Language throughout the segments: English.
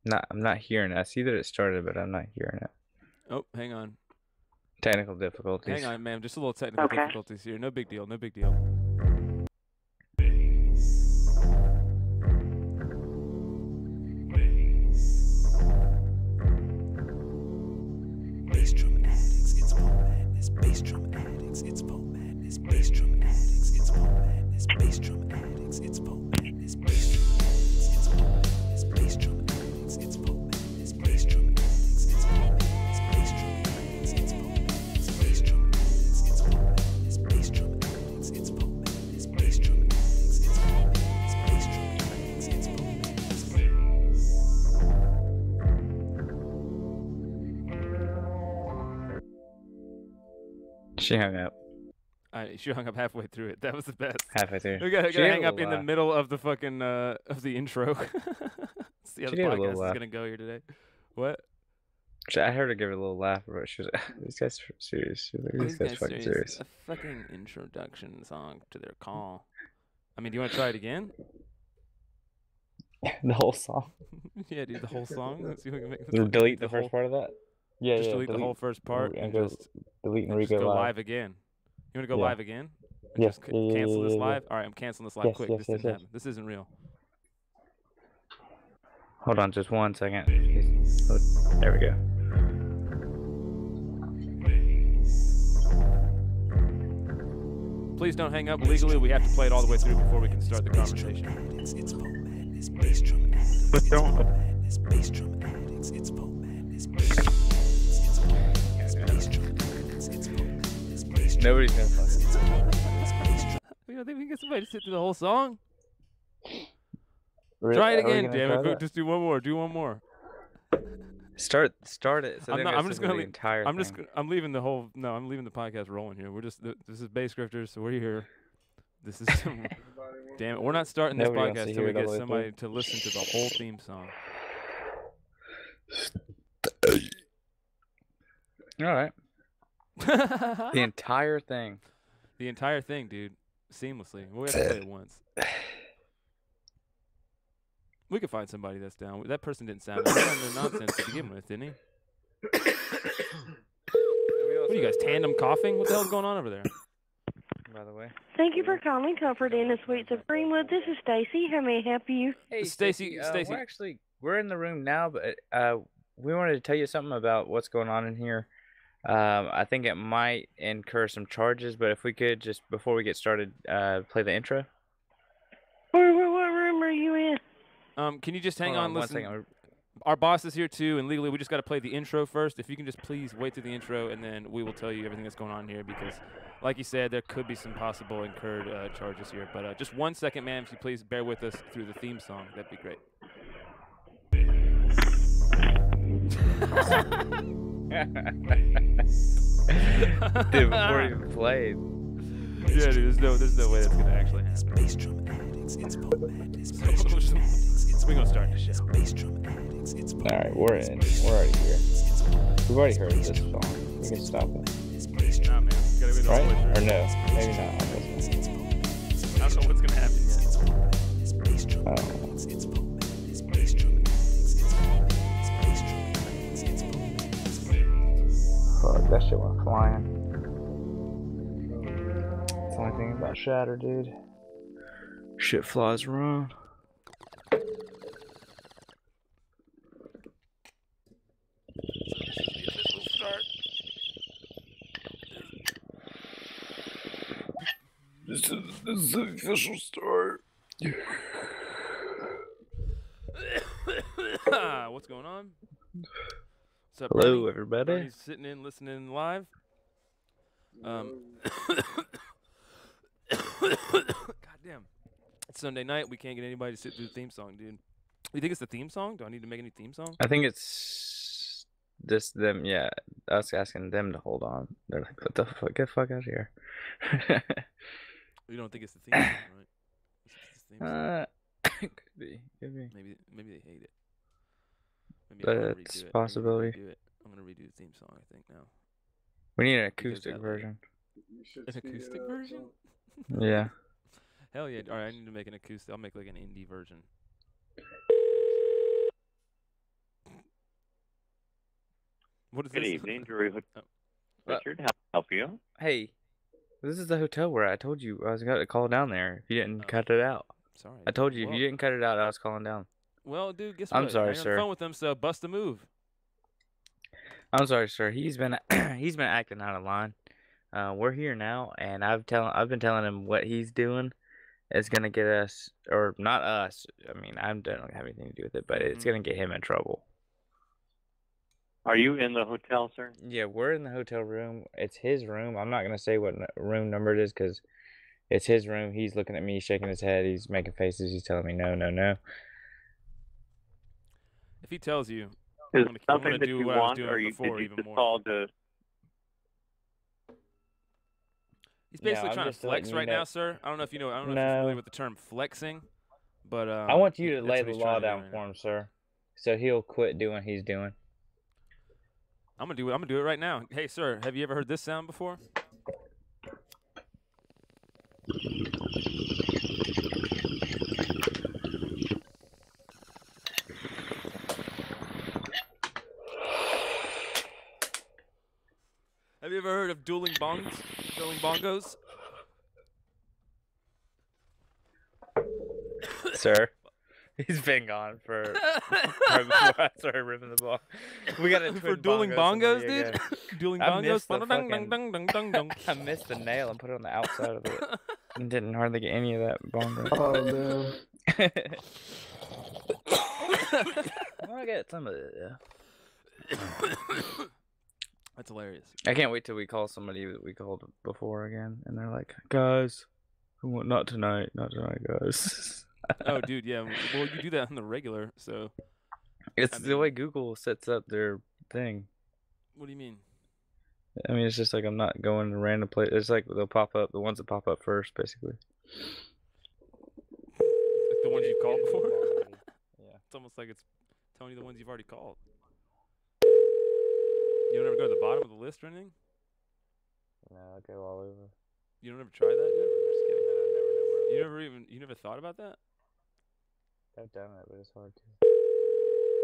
I'm not hearing it. I see that it started, but I'm not hearing it. Oh, hang on. Technical difficulties. Hang on, ma'am. Just a little technical Okay. difficulties here. No big deal. No big deal. Bass drum addicts, it's full madness. Bass drum addicts, it's full madness. Bass drum addicts, it's full madness. Bass drum addicts, it's full madness. Bass drum addicts, it's full madness. Bass drum addicts, it's full madness. Bass drum addicts, it's full madness. Bass drum addicts, it's full madness. Bass drum addicts, it's full madness. Bass drum addicts, it's full madness. Bass drum addicts, it's full madness. Bass drum addicts, it's full madness. She hung up She hung up halfway through it. That was the best. halfway through. We gotta She gave hang a up in the little middle of the fucking of the intro. See how She the gave a podcast little is laugh. gonna go here today. What? I heard her give a little laugh, but she was these guys are serious. She was like, these guys fucking serious. A fucking introduction song to their call. I mean, do you want to try it again? The whole song. Yeah, dude, the whole song. Let's see if we can make Delete the first part of that. Yeah, just yeah. delete the whole first part and go just delete and just re-go go live. live again. You want to go Yeah. live again? And Yeah, just yeah, cancel this yeah. live? All right, I'm canceling this live Yes, quick. yes, This yes, didn't yes. happen. This isn't real. Hold on, just 1 second. There we go. Please don't hang up. Legally, we have to play it all the way through before we can start the conversation. It's full madness. Bass drum addicts, But it's don't- full madness. Bass drum addicts, it's full madness. Bass drum addicts, it's full madness. Bass drum addicts, it's full madness. Bass drum Nobody's gonna fuck. addicts, it's full madness. Bass drum You don't think we can get somebody to sit through the whole song? Really? Try it Are we again, gonna damn try it. that? Just do one more. Do one more. Start it. So I'm they're not- I'm just sit through gonna the leave- entire I'm thing. just. I'm leaving the whole. No, I'm leaving the podcast rolling here. We're just. This is Bass Grifters, so we're here. This is. Damn it. We're not starting this Nobody wants to podcast till hear we it all get the way somebody to listen to the whole theme song. All right. The entire thing. The entire thing, dude, seamlessly. We have to play it once. We could find somebody that's down. That person didn't sound like no nonsense to begin with, didn't he? What are you guys, tandem coughing? What the hell's going on over there? By the way. Thank you for calling Comfort Inn and Suites of Greenwood. This is Stacy. How may I help you? Hey, Stacy, Stacy. We're in the room now, but we wanted to tell you something about what's going on in here. I think it might incur some charges, but if we could just before we get started, play the intro. What room are you in? Can you just hang Hold on? one Listen, second. our boss is here too, and legally we just got to play the intro first. If you can just please wait through the intro, and then we will tell you everything that's going on here because, like you said, there could be some possible incurred charges here. But just 1 second, ma'am, if you please bear with us through the theme song, that'd be great. Dude, before you even played. Yeah, dude, there's no way that's gonna actually happen. Bass drum addicts, it's full madness. So, we're gonna start this shit. Bass drum addicts, it's full All right, we're in. We're already here. We've already heard this song. We can stop it, Nah, man, gotta be the whole way right? Or through. no? Maybe not. On this one. I don't know what's gonna happen yet. Oh. Fuck, that shit went flying. That's the only thing about Shatter, dude. Shit flies around. This is the official start. What's going on? What's up, Hello, Bernie? everybody. Bernie's sitting in, listening live. God damn. It's Sunday night. We can't get anybody to sit through the theme song, dude. You think it's the theme song? Do I need to make any theme song? I think it's just them. Yeah, us asking them to hold on. They're like, "What the fuck? Get the fuck out of here." You don't think it's the theme song, right? It's the theme song. Could be. Maybe they hate it. Maybe I'm gonna That's redo it. possibility. Maybe redo it. I'm gonna redo the theme song, I think now. We need an Because acoustic that- version. An acoustic version? Yeah. Hell yeah! All right, I need to make an acoustic. I'll make like an indie version. What is Good this? evening, Drew. Oh. Richard, how can I help you? Hey, this is the hotel where I told you I was going to call down there if you didn't cut it out. Sorry. I told you well, if you didn't cut it out, I was calling down. Well, dude, guess I'm what? sorry, Now you're on the sir. phone with him, so bust a move. I'm sorry, sir. He's been he's been acting out of line. We're here now, and I've been telling him what he's doing is gonna get us, or not us. I mean, I don't have anything to do with it, but it's gonna get him in trouble. Are you in the hotel, sir? Yeah, we're in the hotel room. It's his room. I'm not gonna say what room number it is because it's his room. He's looking at me, shaking his head. He's making faces. He's telling me no, no, no. If he tells you, Is I'm something gonna that do you what I was want, doing or before did you even just more. call to? He's basically I'm trying to just letting flex you right know. now, sir. I don't know if you know. I don't know if you're No. familiar with the term flexing, but I want you to that's lay what the he's law trying to do down right for now. him, sir, so he'll quit doing what he's doing. I'm gonna do it right now. Hey, sir, have you ever heard this sound before? Have you ever heard of dueling bongs? Dueling bongos? Sir, he's been gone for right before I started ripping the ball. We got a For twin dueling bongos, somebody dude? again. Dueling I bongos? missed the Dong, fucking- dong, dong, dong, dong. I missed the nail and put it on the outside of it. And didn't hardly get any of that bongo. Oh man. I get some of it. That's hilarious. I can't wait till we call somebody that we called before again, and they're like, "Guys, not tonight, guys." Oh, dude, yeah. Well, you do that on the regular, so. It's I the mean- way Google sets up their thing. What do you mean? I mean, it's just like I'm not going to random place. It's like they'll pop up, the ones that pop up first, basically. Like the ones you've called before? Yeah. It's almost like it's telling you the ones you've already called. You don't ever go to the bottom of the list or anything? No, I go all over. You don't ever try that, dude? I'm just kidding. I never know where. You never thought about that? I've done it, but it's hard to. And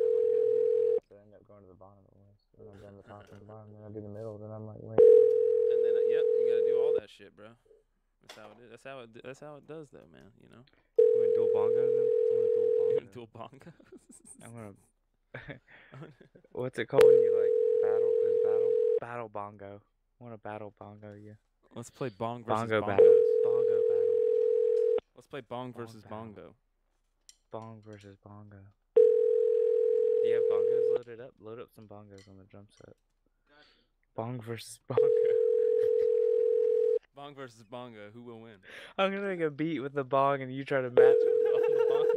I'm like, did I do anything else? I end up going to the bottom of the list. Then I've done the top and the bottom, then I do the middle, then I'm like, wait. And then, yep, you gotta do all that shit, bro. That's how it is. That's how it does, though, man. You know. You want to dual bongos then? I want to dual You bongos. gonna dual bongos? I want to. What's it called when you like battle bongo? I want to battle bongo, yeah. Let's play bong versus Bongo bongos. battle. Bongo battle. Let's play bong versus battle. bongo. Bong versus bongo. Do you have bongos loaded up? Load up some bongos on the drum set. Bong versus bongo. Bong versus bongo. Who will win? I'm gonna make a beat with the bong and you try to match it with all the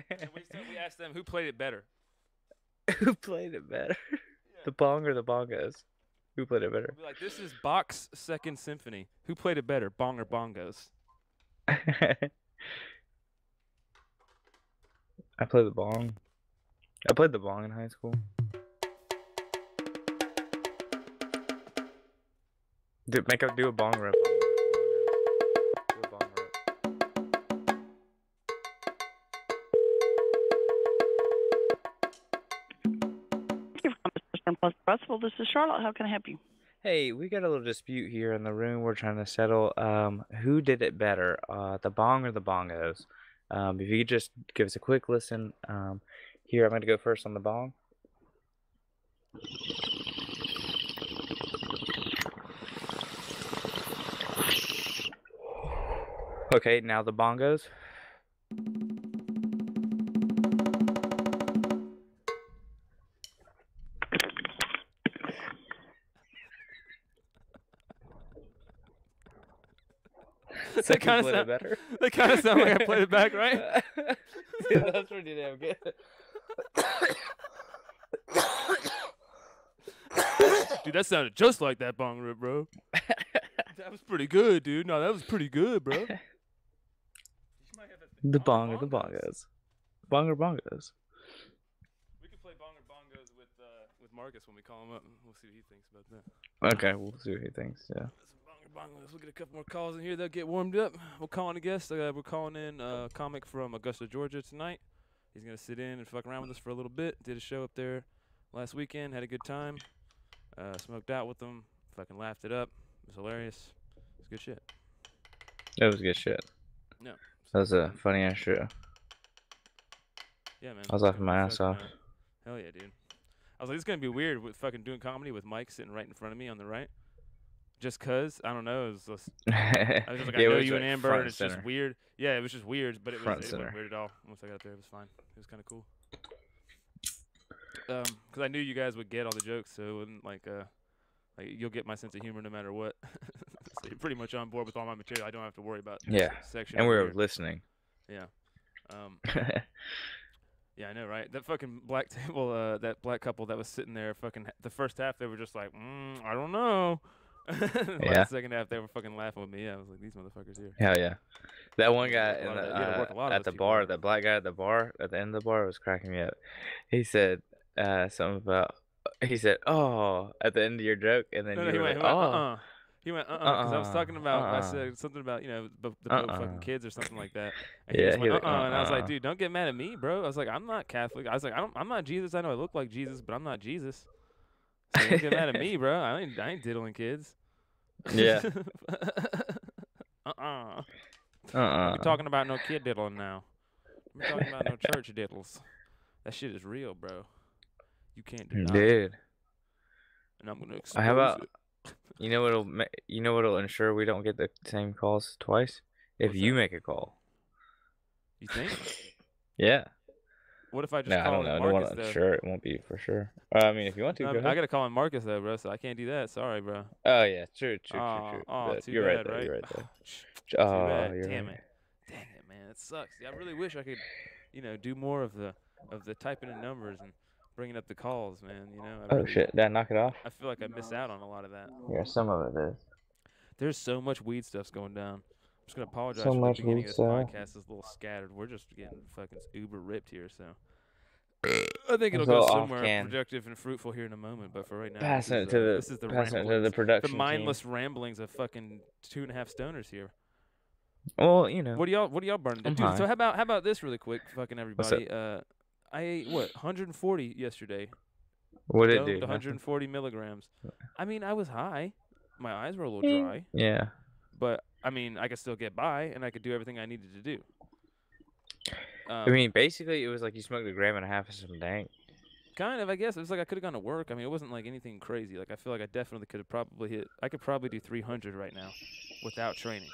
And we asked them who played it better. Who played it better? The bong or the bongos? Who played it better? We'll be like, this is Bach's Second Symphony. Who played it better, bong or bongos? I play the bong. I played the bong in high school. Do a bong rip. Do a bong rip. Thank you for calling Plus Russell. This is Charlotte. How can I help you? Hey, we got a little dispute here in the room. We're trying to settle. Who did it better, the bong or the bongos? If you could just give us a quick listen. Here, I'm going to go first on the bong. Okay, now the bongos. They kind of sound better. They kind of sound like I played it back, right? Yeah, that's pretty damn good. Dude, that sounded just like that bong rip, bro. That was pretty good, dude. No, that was pretty good, bro. The bong or the bongos. Bong or bongos. We can play bong or bongos with Marcus when we call him up. We'll see what he thinks about that. Okay, we'll see what he thinks. Yeah. Some bong or bongos. We'll get a couple more calls in here. They'll get warmed up. We'll call in a guest. We're calling in a comic from Augusta, Georgia tonight. He's going to sit in and fuck around with us for a little bit. Did a show up there last weekend. Had a good time. Smoked out with them. Fucking laughed it up. It was hilarious. It's good shit. It was good shit. No. That was a funny ass show. Yeah, man. I was laughing my ass off. Hell yeah, dude. I was like, it's going to be weird with fucking doing comedy with Mike sitting right in front of me on the right. Just cause, I don't know, it was just, I was just like, I know you and Amber, and it's just weird. Yeah, it was just weird, but it wasn't weird at all. Once I got there, it was fine. It was kind of cool. Cause I knew you guys would get all the jokes, so it wouldn't like you'll get my sense of humor no matter what. So you're pretty much on board with all my material. I don't have to worry about section. And we were listening. Yeah. Yeah, I know, right? That fucking black table, that black couple that was sitting there, fucking the first half they were just like, I don't know. The second half they were fucking laughing with me. Yeah, I was like, these motherfuckers here. Hell yeah. That one guy at the bar, that black guy at the bar, at the end of the bar was cracking me up. He said something about, he said, oh, at the end of your joke, and then you went, oh. He went, because I was talking about, I said something about, the fucking kids or something like that. And he just went, and I was like, dude, don't get mad at me, bro. I was like, I'm not Catholic. I was like, I'm not Jesus. I know I look like Jesus, but I'm not Jesus. So don't get mad at me, bro. I ain't diddling kids. Yeah. We're talking about no kid diddling now. We're talking about no church diddles. That shit is real, bro. You can't deny it. Dude. And I'm gonna expose How about, it. you know what'll ensure we don't get the same calls twice? If you make a call. You think? Yeah. What if I just No, I call don't know. in I don't Marcus, want to. though? Sure, it won't be for sure. I mean, if you want to, go ahead. I gotta call in Marcus though, bro. So I can't do that. Sorry, bro. Oh yeah, true. Oh, But too you're bad, right there. right? You're right there. Too Oh, bad. you're Damn right. it. Dang it, man. It sucks. See, I really wish I could, do more of the typing in numbers and bringing up the calls, man. Oh shit! Did I knock it off? I feel like I miss out on a lot of that. Yeah, some of it is. There's so much weed stuff's going down. I'm just gonna apologize So for much the beginning weed of this stuff. podcast is a little scattered. We're just getting fucking uber ripped here, so I think it'll It's go all somewhere off-can. productive and fruitful here in a moment. But for right now, Passing it this is to the passing it to ramblings, the production the team. mindless ramblings of fucking 2.5 stoners here. Well, What do y'all burning? I'm Dude, high. so how about this really quick, fucking What's everybody? I ate 140 yesterday. what did it Dosed do? 140 milligrams. I mean, I was high. My eyes were a little dry, Yeah. but I mean, I could still get by, and I could do everything I needed to do. I mean, basically, it was like you smoked 1.5 grams of some dank. Kind of, I guess. It was like I could have gone to work. I mean, it wasn't like anything crazy. Like I feel like I definitely could have probably hit. I could probably do 300 right now, without training.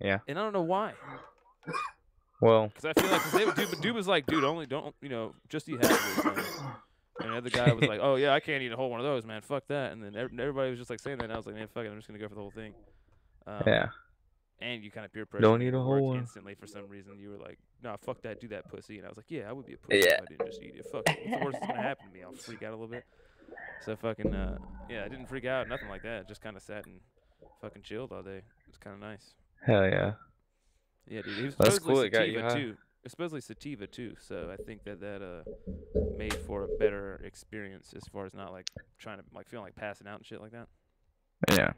Yeah. And I don't know why. Well. Because I feel like dude was like, dude, only don't just eat half of it. And the other guy was like, oh yeah, I can't eat a whole one of those, man. Fuck that. And then everybody was just like saying that, and I was like, man, fuck it, I'm just gonna go for the whole thing. Yeah. And you kind of peer pressure. Don't eat a whole work one. instantly for some reason. You were like, nah, fuck that, do that pussy. And I was like, yeah, I would be a pussy Yeah. if I didn't just eat it. Fuck, what's the worst that's gonna happen to me? I'll freak out a little bit. So fucking yeah, I didn't freak out, nothing like that. Just kind of sat and fucking chilled all day. It was kind of nice. Hell yeah. Yeah, dude. He was That's supposedly cool, it got you sativa high. too. It's supposedly sativa too. So I think that made for a better experience as far as not like trying to like feeling like passing out and shit like that. Yeah.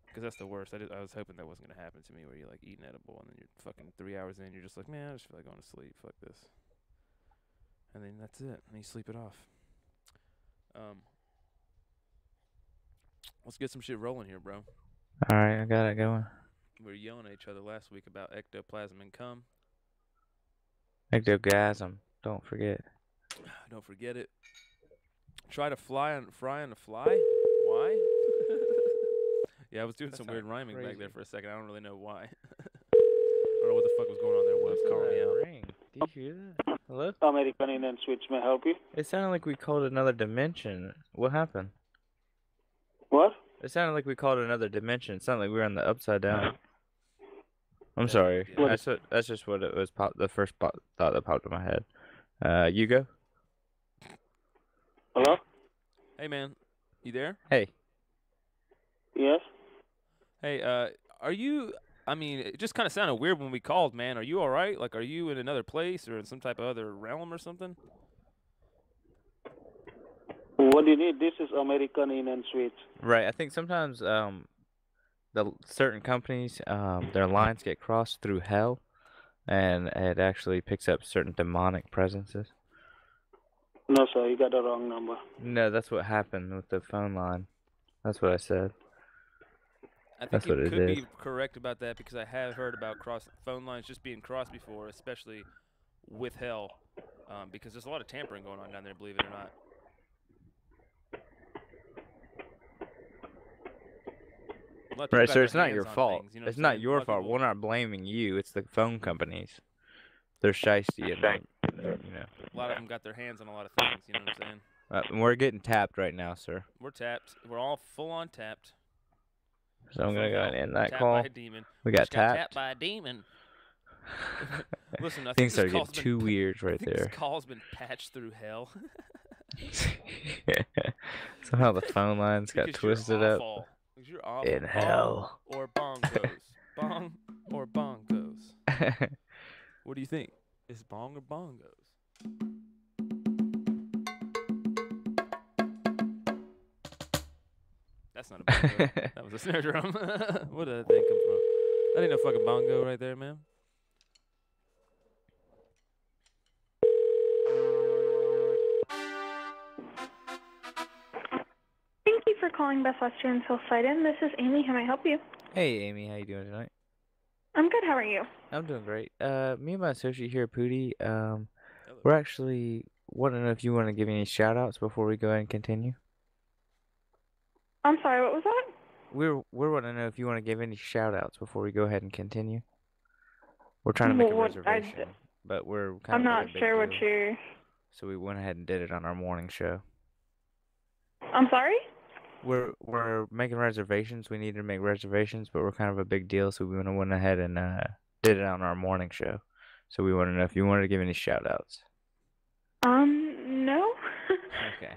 Because that's the worst. I was hoping that wasn't gonna happen to me, where you're like eating edible and then you're fucking 3 hours in, you're just like, man, I just feel like going to sleep. Fuck this. And then that's it. And you sleep it off. Let's get some shit rolling here, bro. All right, I got it going. We were yelling at each other last week about ectoplasm and cum. Ectogasm. Don't forget. Don't forget it. Try to fry on a fly? Why? Yeah, I was doing some weird rhyming back there for a second. I don't really know why. I don't know what the fuck was going on there. What was calling me out? Ring. Did you hear that? Hello? American Indian Switch, may I help you? It sounded like we called another dimension. What happened? What? It sounded like we called another dimension. It sounded like we were on the upside down. I'm sorry. Yeah. That's just what it was. The first thought that popped in my head. You go. Hello? Hey, man. You there? Hey. Yes? Hey, are you... I mean, it just kind of sounded weird when we called, man. Are you all right? Like, are you in another place or in some type of other realm or something? What do you need? This is American Inn and Suites. Right. I think sometimes the certain companies their lines get crossed through hell, and it actually picks up certain demonic presences. No, sir, you got the wrong number. No, that's what happened with the phone line. That's what I said. I think That's you what it could is. be correct about that because I have heard about phone lines just being crossed before, especially with hell, because there's a lot of tampering going on down there, believe it or not. A lot of people Right, got so their it's not hands your on fault. things, you know what It's I'm not saying? A your lot of fault. people- We're not blaming you. It's the phone companies. They're shiesty and you know. A lot of them got their hands on a lot of things, you know what I'm saying? We're getting tapped right now, sir. We're tapped. We're all full on tapped. So I'm gonna go and end that tapped call. by a demon. We just got got tapped. by a demon. Listen, I think Things this are getting call's been, too weird I right think there. This call's been patched through hell. Somehow the phone lines got Because twisted you're up. awful. Because you're awful. In hell. Bong or bongos. Bong or bongos. What do you think? Is bong or bongos? That's not a bongo. That was a snare drum. Where did that thing come from? That ain't no fucking bongo right there, man. Thank you for calling Best Western Hillside Inn. This is Amy. How may I help you? Hey, Amy, how you doing tonight? I'm good. How are you? I'm doing great. Me and my associate here, Pooty, we're actually wanting to know if you want to give any shout outs before we go ahead and continue. I'm sorry, what was that? We're wanting to know if you want to give any shout outs before we go ahead and continue. We're trying to make a reservation, but we're kind I'm of not like a big sure what deal. you're... So we went ahead and did it on our morning show. I'm sorry? We're making reservations. We need to make reservations, but we're kind of a big deal, so we went ahead and did it on our morning show. So we want to know if you wanted to give any shout outs. No. Okay.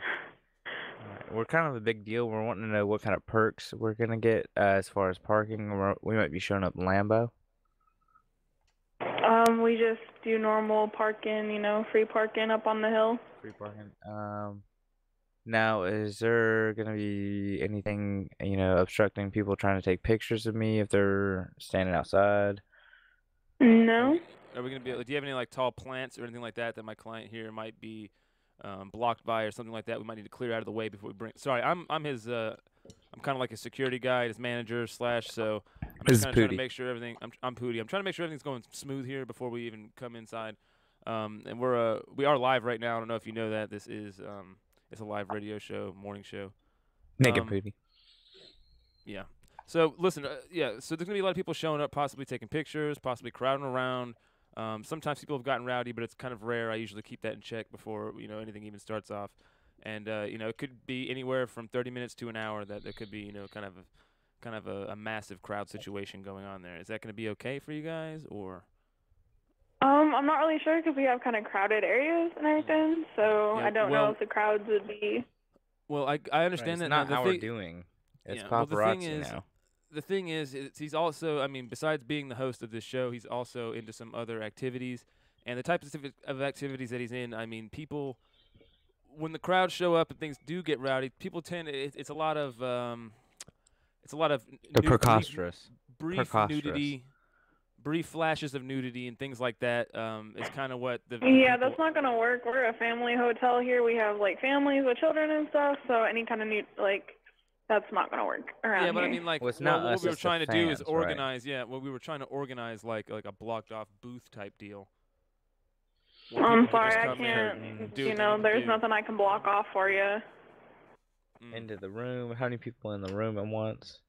Alright. We're kind of a big deal. We're wanting to know what kind of perks we're gonna get as far as parking. We might be showing up in Lambo. We just do normal parking, you know, free parking up on the hill. Free parking. Now, is there gonna be anything, you know, obstructing people trying to take pictures of me if they're standing outside? No. Are we gonna be? Do you have any like tall plants or anything like that that my client here might be blocked by or something like that? We might need to clear out of the way before we bring. Sorry, I'm his. I'm kind of like a security guy, his manager / So I'm just trying to make sure everything. I'm Pooty. I'm trying to make sure everything's going smooth here before we even come inside. And we are live right now. I don't know if you know that this is it's a live radio show, morning show. Make it Pooty. Yeah. So listen, yeah. So there's gonna be a lot of people showing up, possibly taking pictures, possibly crowding around. Sometimes people have gotten rowdy, but it's kind of rare. I usually keep that in check before anything even starts off. And it could be anywhere from 30 minutes to an hour that there could be kind of a massive crowd situation going on there. Is that going to be okay for you guys, or? I'm not really sure because we have kind of crowded areas and everything, so Yeah, I don't know if the crowds would be. Well, I understand that. It's not now, how we're doing. It's yeah, paparazzi well, the thing is, now. The thing is, he's also, I mean, besides being the host of this show, he's also into some other activities. And the types of activities that he's in, I mean, people, when the crowds show up and things do get rowdy, people tend, it's a lot of Preposterous. brief nudity, brief flashes of nudity and things like that is kind of what the Yeah, that's not going to work. We're a family hotel here. We have, like, families with children and stuff, so any kind of that's not going to work around Yeah, but here. I mean, like, Well, it's not what us, we were it's the trying to do is fans, organize, we were trying to organize, like a blocked-off booth type deal. I'm sorry, I can't, there's nothing I can block off for you. Into the room. How many people in the room at once?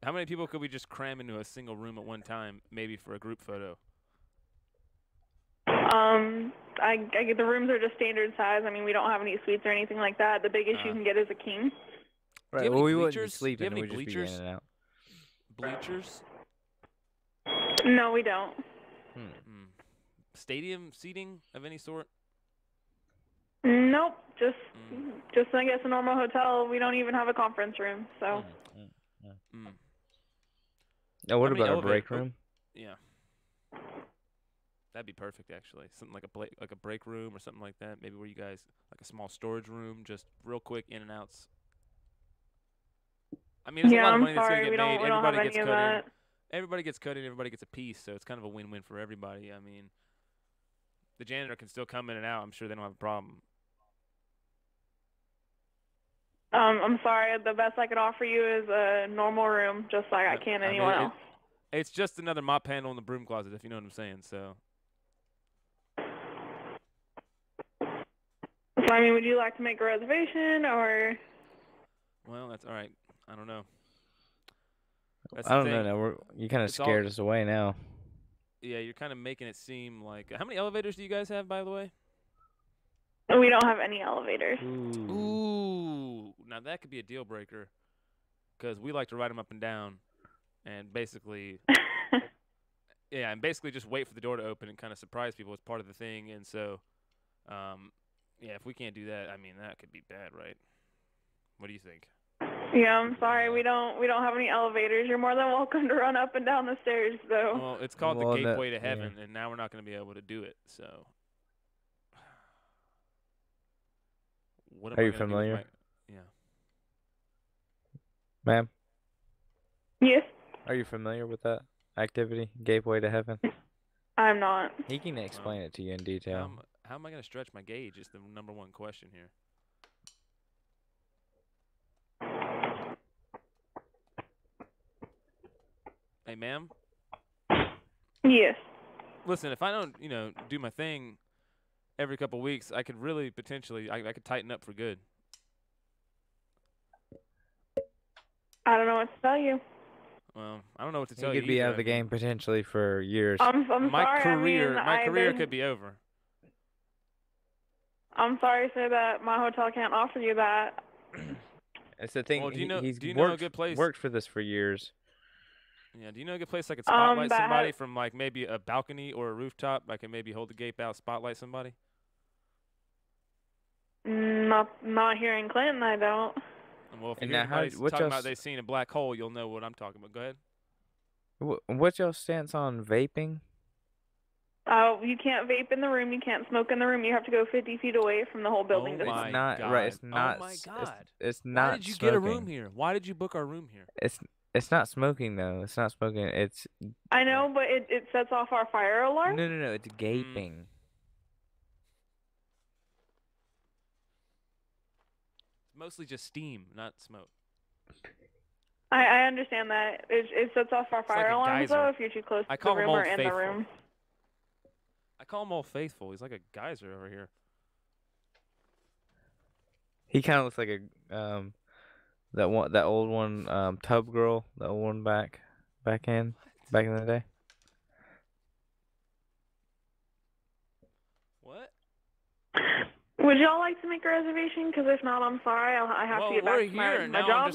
How many people could we just cram into a single room at one time, maybe for a group photo? The rooms are just standard size. I mean, we don't have any suites or anything like that. The biggest you can get is a king. Right. Well, we wouldn't be sleeping. Do you have any we'd just be bleachers? in and out. Bleachers? No, we don't. Stadium seating of any sort? Nope. Just I guess a normal hotel. We don't even have a conference room. So. Now, what about our break room? Yeah. That'd be perfect, actually. Something like a break room or something like that. Maybe where you guys like a small storage room, just real quick in and outs. I mean, there's a lot of money that's gonna get made. We don't have Everybody gets any of cut in. that. Everybody gets cut in. Everybody gets a piece. So it's kind of a win-win for everybody. I mean, the janitor can still come in and out. I'm sure they don't have a problem. I'm sorry. The best I could offer you is a normal room, just like I can anyone else. It's just another mop handle in the broom closet, if you know what I'm saying. So. So, I mean, would you like to make a reservation, or? Well, that's all right. I don't know. I don't know. Now you kind of scared us away now. Yeah, you're kind of making it seem like. How many elevators do you guys have, by the way? We don't have any elevators. Ooh. Now that could be a deal breaker, because we like to ride them up and down, and basically, yeah, and basically just wait for the door to open and kind of surprise people as part of the thing. And so, yeah, if we can't do that, I mean, that could be bad, right? What do you think? Yeah, I'm sorry. We don't have any elevators. You're more than welcome to run up and down the stairs, though. Well, it's called the Gateway to Heaven, and now we're not going to be able to do it. So, what am Are I you gonna do with familiar? Yeah. Ma'am? Yes. Are you familiar with that activity, Gateway to Heaven? I'm not. He can explain it to you in detail. How am I going to stretch my gauge is the number one question here. Hey, ma'am? Yes. Listen, if I don't, do my thing every couple weeks, I could really potentially, I could tighten up for good. I don't know what to tell you. Well, I don't know what to tell you. He could be out of the game potentially for years. I'm my sorry. My career could be over. I'm sorry to say that my hotel can't offer you that. It's the thing. Well, do you know a good place? Worked for this for years. Yeah. Do you know a good place I could spotlight somebody from like maybe a balcony or a rooftop? I can maybe hold the gape out, spotlight somebody. Not here in Clinton, I don't. Well, if you hear anybody talking about they seen a black hole, you'll know what I'm talking about. Go ahead. What's your stance on vaping? You can't vape in the room. You can't smoke in the room. You have to go 50 feet away from the whole building. Oh my not God. right. It's not. Oh my God. It's not. Why did you smoking. get a room here? Why did you book our room here? It's not smoking though. It's not smoking. It's. I know, but it sets off our fire alarm. No. It's gaping. It's mostly just steam, not smoke. I understand that. It sets off our fire like alarms though if you're too close to the room or in the room. I call him Old Faithful. He's like a geyser over here. He kind of looks like a that old one Tub Girl, the old one back in the day. What? Would y'all like to make a reservation? Because if not, I'm sorry. I have to get back to my job.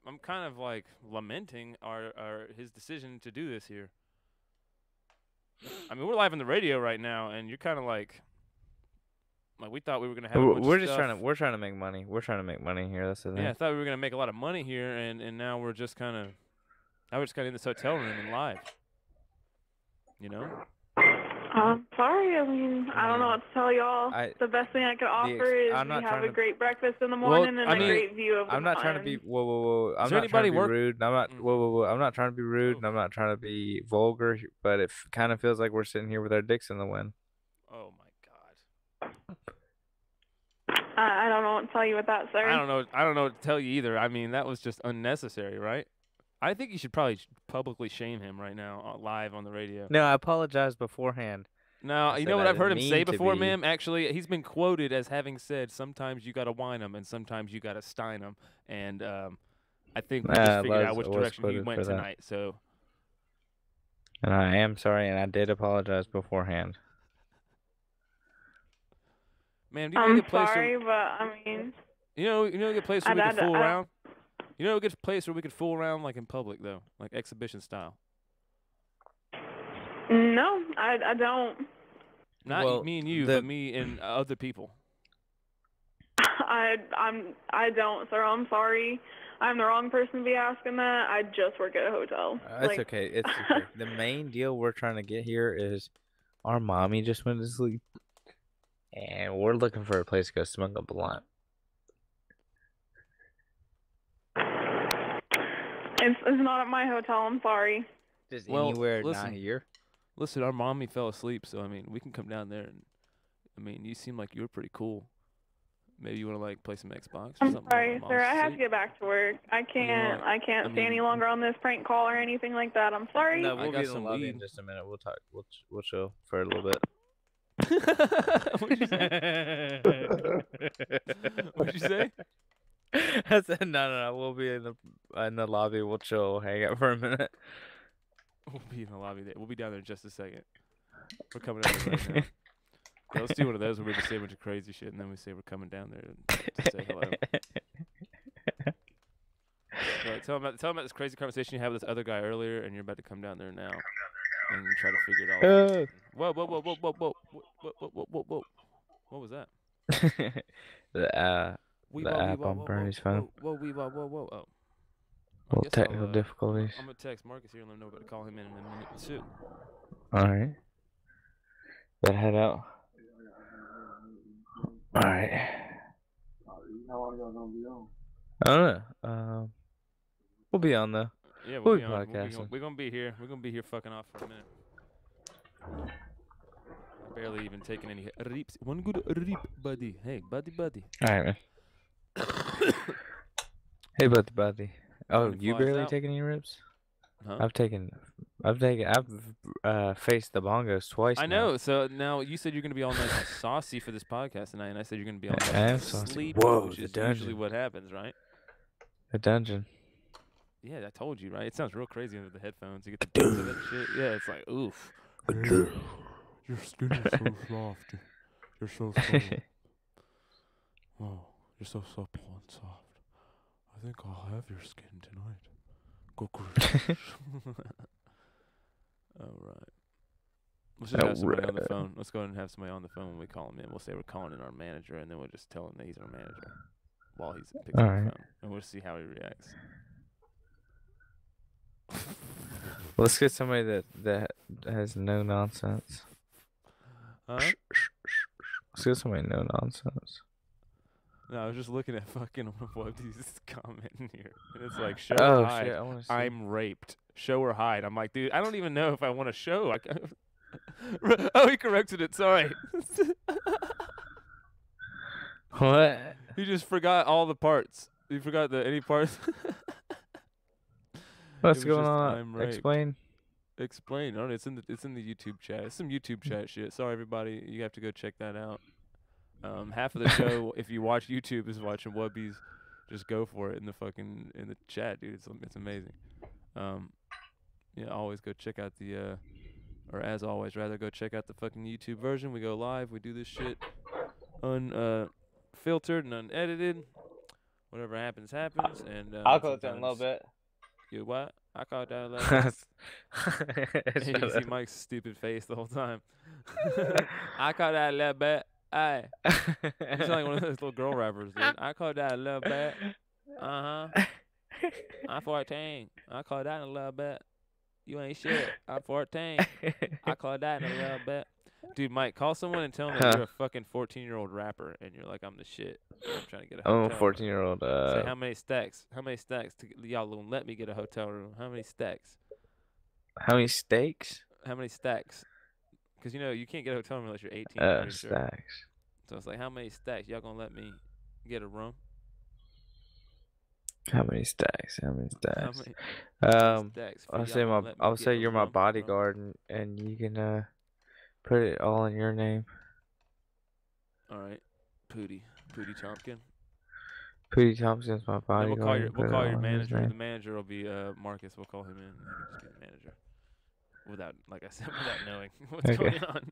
I'm kind of like lamenting his decision to do this here. I mean, we're live on the radio right now, and you're kind of like we thought we were gonna have. We're trying to make money. We're trying to make money here. That's the thing. Yeah, I thought we were gonna make a lot of money here, and now we're just kind of in this hotel room and live. You know. I'm sorry. I mean, I don't know what to tell y'all. The best thing I could offer is we have a great breakfast in the morning and a great view of the I'm not trying to be whoa. I'm not trying to be rude. I'm not whoa. I'm not trying to be rude, and I'm not trying to be vulgar. But it kind of feels like we're sitting here with our dicks in the wind. Oh my God. I don't know what to tell you with that, sir. I don't know what to tell you either. I mean, that was just unnecessary, right? I think you should probably publicly shame him right now, live on the radio. No, I apologize beforehand. No, you know what I've heard him say before, ma'am? Actually, he's been quoted as having said, sometimes you got to whine them and sometimes you got to stein them. And I think we just figured out which direction he went tonight. So. And I am sorry, and I did apologize beforehand. Ma'am, do you know a good place sorry, but I mean. You know a good place where we can fool around? You know a good place where we could fool around like in public, though? Like exhibition style? No, I don't. Not me and you, but me and other people. I don't, sir. I'm sorry. I'm the wrong person to be asking that. I just work at a hotel. It's okay. It's okay. The main deal we're trying to get here is Our mommy just went to sleep, and we're looking for a place to go smoke a blunt. It's not at my hotel. I'm sorry. Just anywhere not here. Listen, our mommy fell asleep, so I mean, we can come down there, and I mean, you seem like you were pretty cool. Maybe you want to like play some Xbox. Or I'm something sorry, sir. I have to get back to work. I can't stay any longer on this prank call or anything like that. I'm sorry. No, we'll get in the lobby in just a minute. We'll talk. We'll chill for a little bit. What'd you say? What'd you say? I said no. We'll be in the lobby. We'll chill. Hang out for a minute. We'll be in the lobby. We'll be down there in just a second. We're coming down there right now. Yeah, let's do one of those where we just say a bunch of crazy shit and then we say we're coming down there to say hello. Right, tell him about this crazy conversation you had with this other guy earlier, and you're about to come down there now and try to figure it all out. Whoa! What was that? The app on Bernie's phone. Whoa! Oh. Little technical difficulties. I'm gonna text Marcus here and let him know to call him in a minute too. All right. Better head out. All right. I don't know. We'll be on though. Yeah, we'll be on. We're gonna be here. We're gonna be here fucking off for a minute. Barely even taking any reaps. One good reap, buddy. Hey, buddy. All right, man. Hey, buddy. Oh, you barely taking any rips? Huh? I've faced the bongos twice. I know. So now you said you're gonna be all nice and saucy for this podcast tonight, and I said you're gonna be all nice and sleepy, which is usually what happens, right? The dungeon. Yeah, I told you, right? It sounds real crazy under the headphones. You get the buzz of that shit. Yeah, it's like oof. Your skin is so soft. You're so soft. Oh, you're so supple and soft. I think I'll have your skin tonight. Go Grifters. All right. Let's just have somebody on the phone. Let's go ahead and have somebody on the phone when we call him in. We'll say we're calling in our manager, and then we'll just tell him that he's our manager while he's picking up the phone, and we'll see how he reacts. Let's get somebody that has no nonsense. Huh? Let's get somebody no nonsense. No, I was just looking at fucking Webby's comment here. And it's like, show or hide. Shit, I wanna see. I'm raped. Show or hide. I'm like, dude, I don't even know if I want to show. Oh, he corrected it. Sorry. What? He just forgot all the parts. He forgot any parts. What's going on? Explain. Explain. No, it's in the YouTube chat. It's some YouTube chat shit. Sorry, everybody. You have to go check that out. Half of the show, if you watch YouTube, is watching Wubbies. Just go for it in the chat, dude. It's amazing. Yeah, always go check out or as always, rather go check out the fucking YouTube version. We go live. We do this shit unfiltered and unedited. Whatever happens. And I'll close down a little bit. You what? I called down a little bit. You see Mike's stupid face the whole time. I called that a little bit. Hey, you sound like one of those little girl rappers, dude. I called that a little bit. I'm 14. I called that in a little bit. You ain't shit. I'm 14. I called that in a little bit. Dude, Mike, call someone and tell them that you're a fucking 14-year-old rapper and you're like, I'm the shit. I'm trying to get a hotel. I'm a 14-year-old. Say, how many stacks? How many stacks? Y'all gonna let me get a hotel room? How many stacks? How many steaks? How many stacks? Because, you can't get a hotel room unless you're 18. Stacks. Sure. So it's like, how many stacks? Y'all gonna let me get a room? How many stacks? How many stacks I'll say you're my bodyguard, and you can put it all in your name. All right, Pootie Tompkin. Pootie Thompson's my bodyguard. We'll call your manager. The manager will be Marcus. We'll call him in. He can just be the manager. Without knowing what's going on.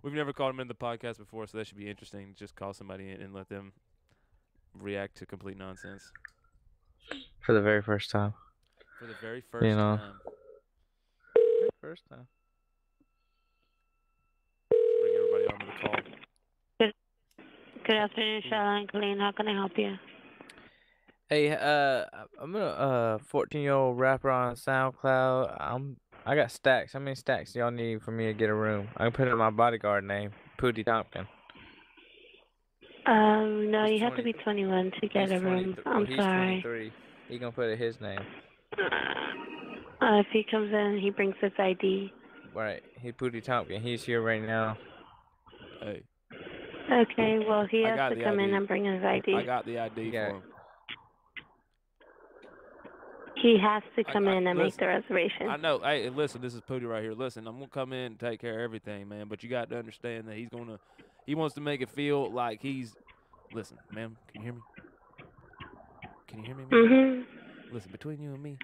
We've never called him in the podcast before, so that should be interesting. Just call somebody in and let them react to complete nonsense. For the very first time. For the very first time. First time. Bring everybody on to the call. Good afternoon, Charlotte and Colleen. How can I help you? Hey, I'm a 14-year-old rapper on SoundCloud. I got stacks. How many stacks do y'all need for me to get a room? I can put in my bodyguard name, Pootie Tompkin. No, He's you have to 20 be 21 to get a room. I'm he's sorry. 23. He gonna put it his name. If he comes in, he brings his ID. Right. He Pootie Tompkin. He's here right now. Hey. Okay, well, he has to come ID. in and bring his ID. I got the ID for him. He has to come in and make the reservation. I know. Hey, listen, this is Pootie right here. Listen, I'm gonna come in and take care of everything, man. But you got to understand that he wants to make it feel like he's. Listen, ma'am, can you hear me? Can you hear me, ma'am? Mm-hmm. Listen, between you and me,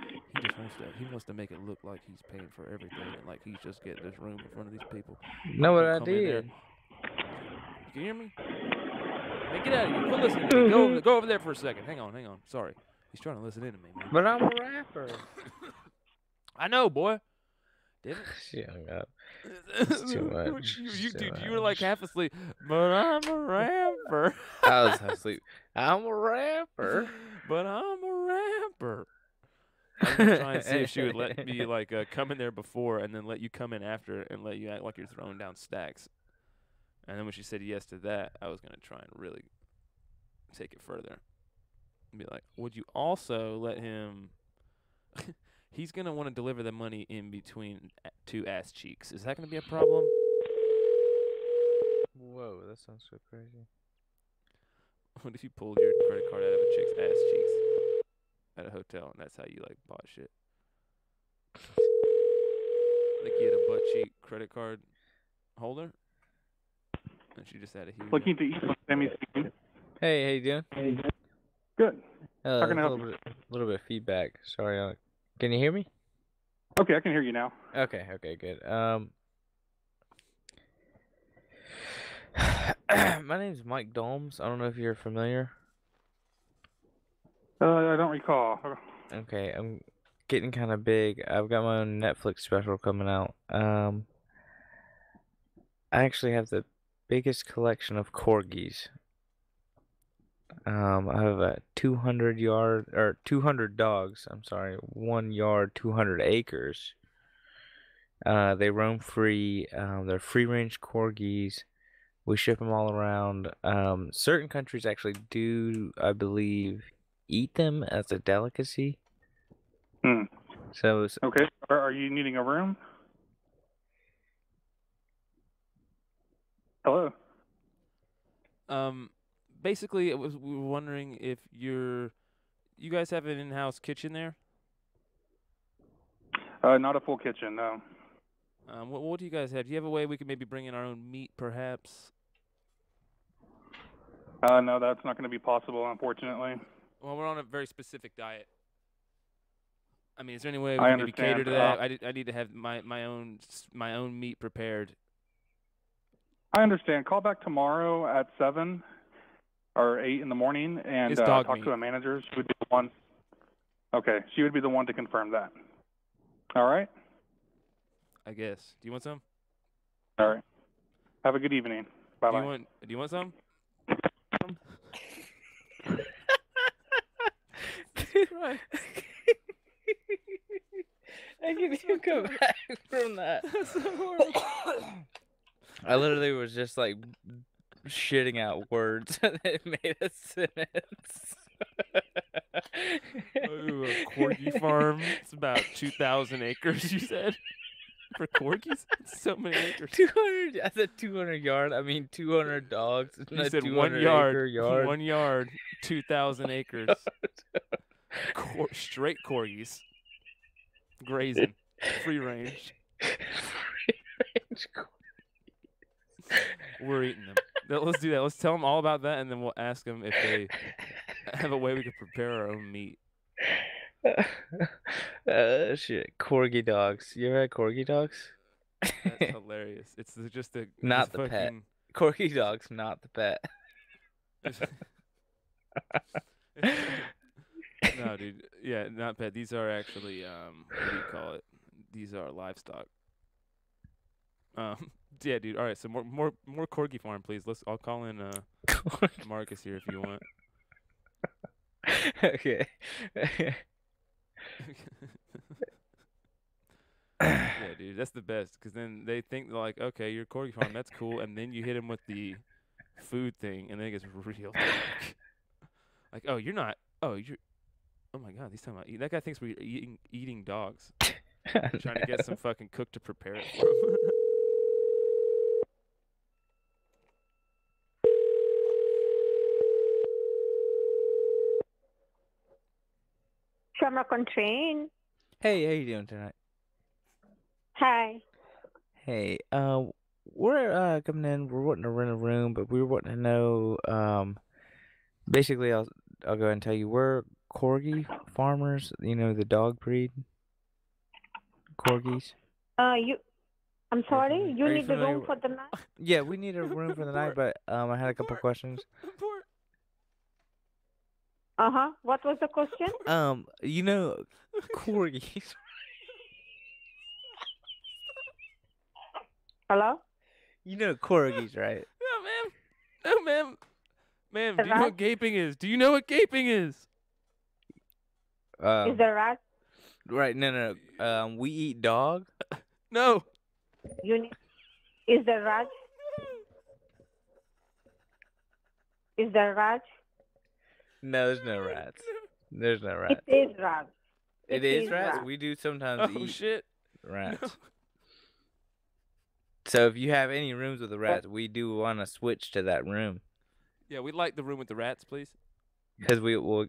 he wants to make it look like he's paying for everything, and like he's just getting this room in front of these people. Know what I did? Can you hear me? Man, get out of here. Quit listening to me. Go over there for a second. Hang on. Sorry. He's trying to listen in to me, man. But I'm a rapper. I know, boy. Damn it. She hung up. It's too much. Dude, you were like half asleep. But I'm a rapper. I was asleep. I'm a rapper. But I'm a rapper. I was gonna try and see if she would let me like come in there before and then let you come in after and let you act like you're throwing down stacks. And then when she said yes to that, I was gonna try and really take it further. And be like, would you also let him? He's gonna want to deliver the money in between two ass cheeks. Is that gonna be a problem? Whoa, that sounds so crazy. What if you pulled your credit card out of a chick's ass cheeks at a hotel, and that's how you like bought shit? Like you had a butt cheek credit card holder, and she just had a huge. Looking to eat some Sammy. Hey, how you doing? Good. How can I help you? A little bit of feedback. Sorry, can you hear me? Okay, I can hear you now. Okay, good. My name's Mike Dolms. I don't know if you're familiar. I don't recall. Okay, I'm getting kind of big. I've got my own Netflix special coming out. I actually have the biggest collection of corgis. I have a 200 dogs. I'm sorry, 1 yard, 200 acres. They roam free. They're free-range corgis. We ship them all around. Certain countries actually do, I believe, eat them as a delicacy. So okay. Are you needing a room? Hello. Basically, we were wondering if you guys have an in-house kitchen there? Not a full kitchen, no. What do you guys have? Do you have a way we could maybe bring in our own meat, perhaps? No, that's not going to be possible, unfortunately. Well, we're on a very specific diet. I mean, is there any way we can maybe cater to that? I need to have my own meat prepared. I understand. Call back tomorrow at 7 or 8 in the morning and talk to a manager. She would be the one. Okay, she would be the one to confirm that. All right? I guess. Do you want some? All right. Have a good evening. Bye-bye. Do you want some? Right. I can even come back from that. That's so horrible. I literally was just like shitting out words and it made a sentence. Ooh, a corgi farm. It's about 2,000 acres, you said? For corgis? It's so many acres. 200. I said 200 yard. I mean 200 dogs. You said 1 yard. 1 yard, 2,000 acres. Straight corgis. Grazing. Free range. We're eating them. Let's do that. Let's tell them all about that, and then we'll ask them if they have a way we could prepare our own meat. Shit. Corgi dogs. You ever had corgi dogs? That's hilarious. It's just a... Not the pet. Corgi dogs, not the pet. No, dude. Yeah, not pet. These are actually, what do you call it? These are livestock. Yeah, dude. All right, so more corgi farm, please. I'll call in Marcus here if you want. Okay. Yeah, dude, that's the best. Because then they think like, okay, you're a corgi farm, that's cool, and then you hit him with the food thing, and then it gets real dark. Like, oh, you're not. Oh, you're. Oh my God, he's talking about eating. That guy thinks we're eating dogs. Trying to get some fucking cook to prepare it for him. Summer Contrain. Hey, how you doing tonight? Hi. Hey, we're coming in. We're wanting to rent a room, but we were wanting to know. Basically, I'll go ahead and tell you, we're corgi farmers. You know, the dog breed. Corgis. I'm sorry. You need a room for the night. Yeah, we need a room for the night, but I had a couple questions. What was the question? You know, corgis. Hello? You know corgis, right? No, ma'am. No, ma'am. Ma'am, do you know what gaping is? Do you know what gaping is? Is there rat? Right, no. We eat dog. No. Is there rat? Is there rat? No, there's no rats. There's no rats. It is rats. It is rats? We do sometimes eat shit. rats. No. So if you have any rooms with the rats, we do want to switch to that room. Yeah, we'd like the room with the rats, please. Because we will.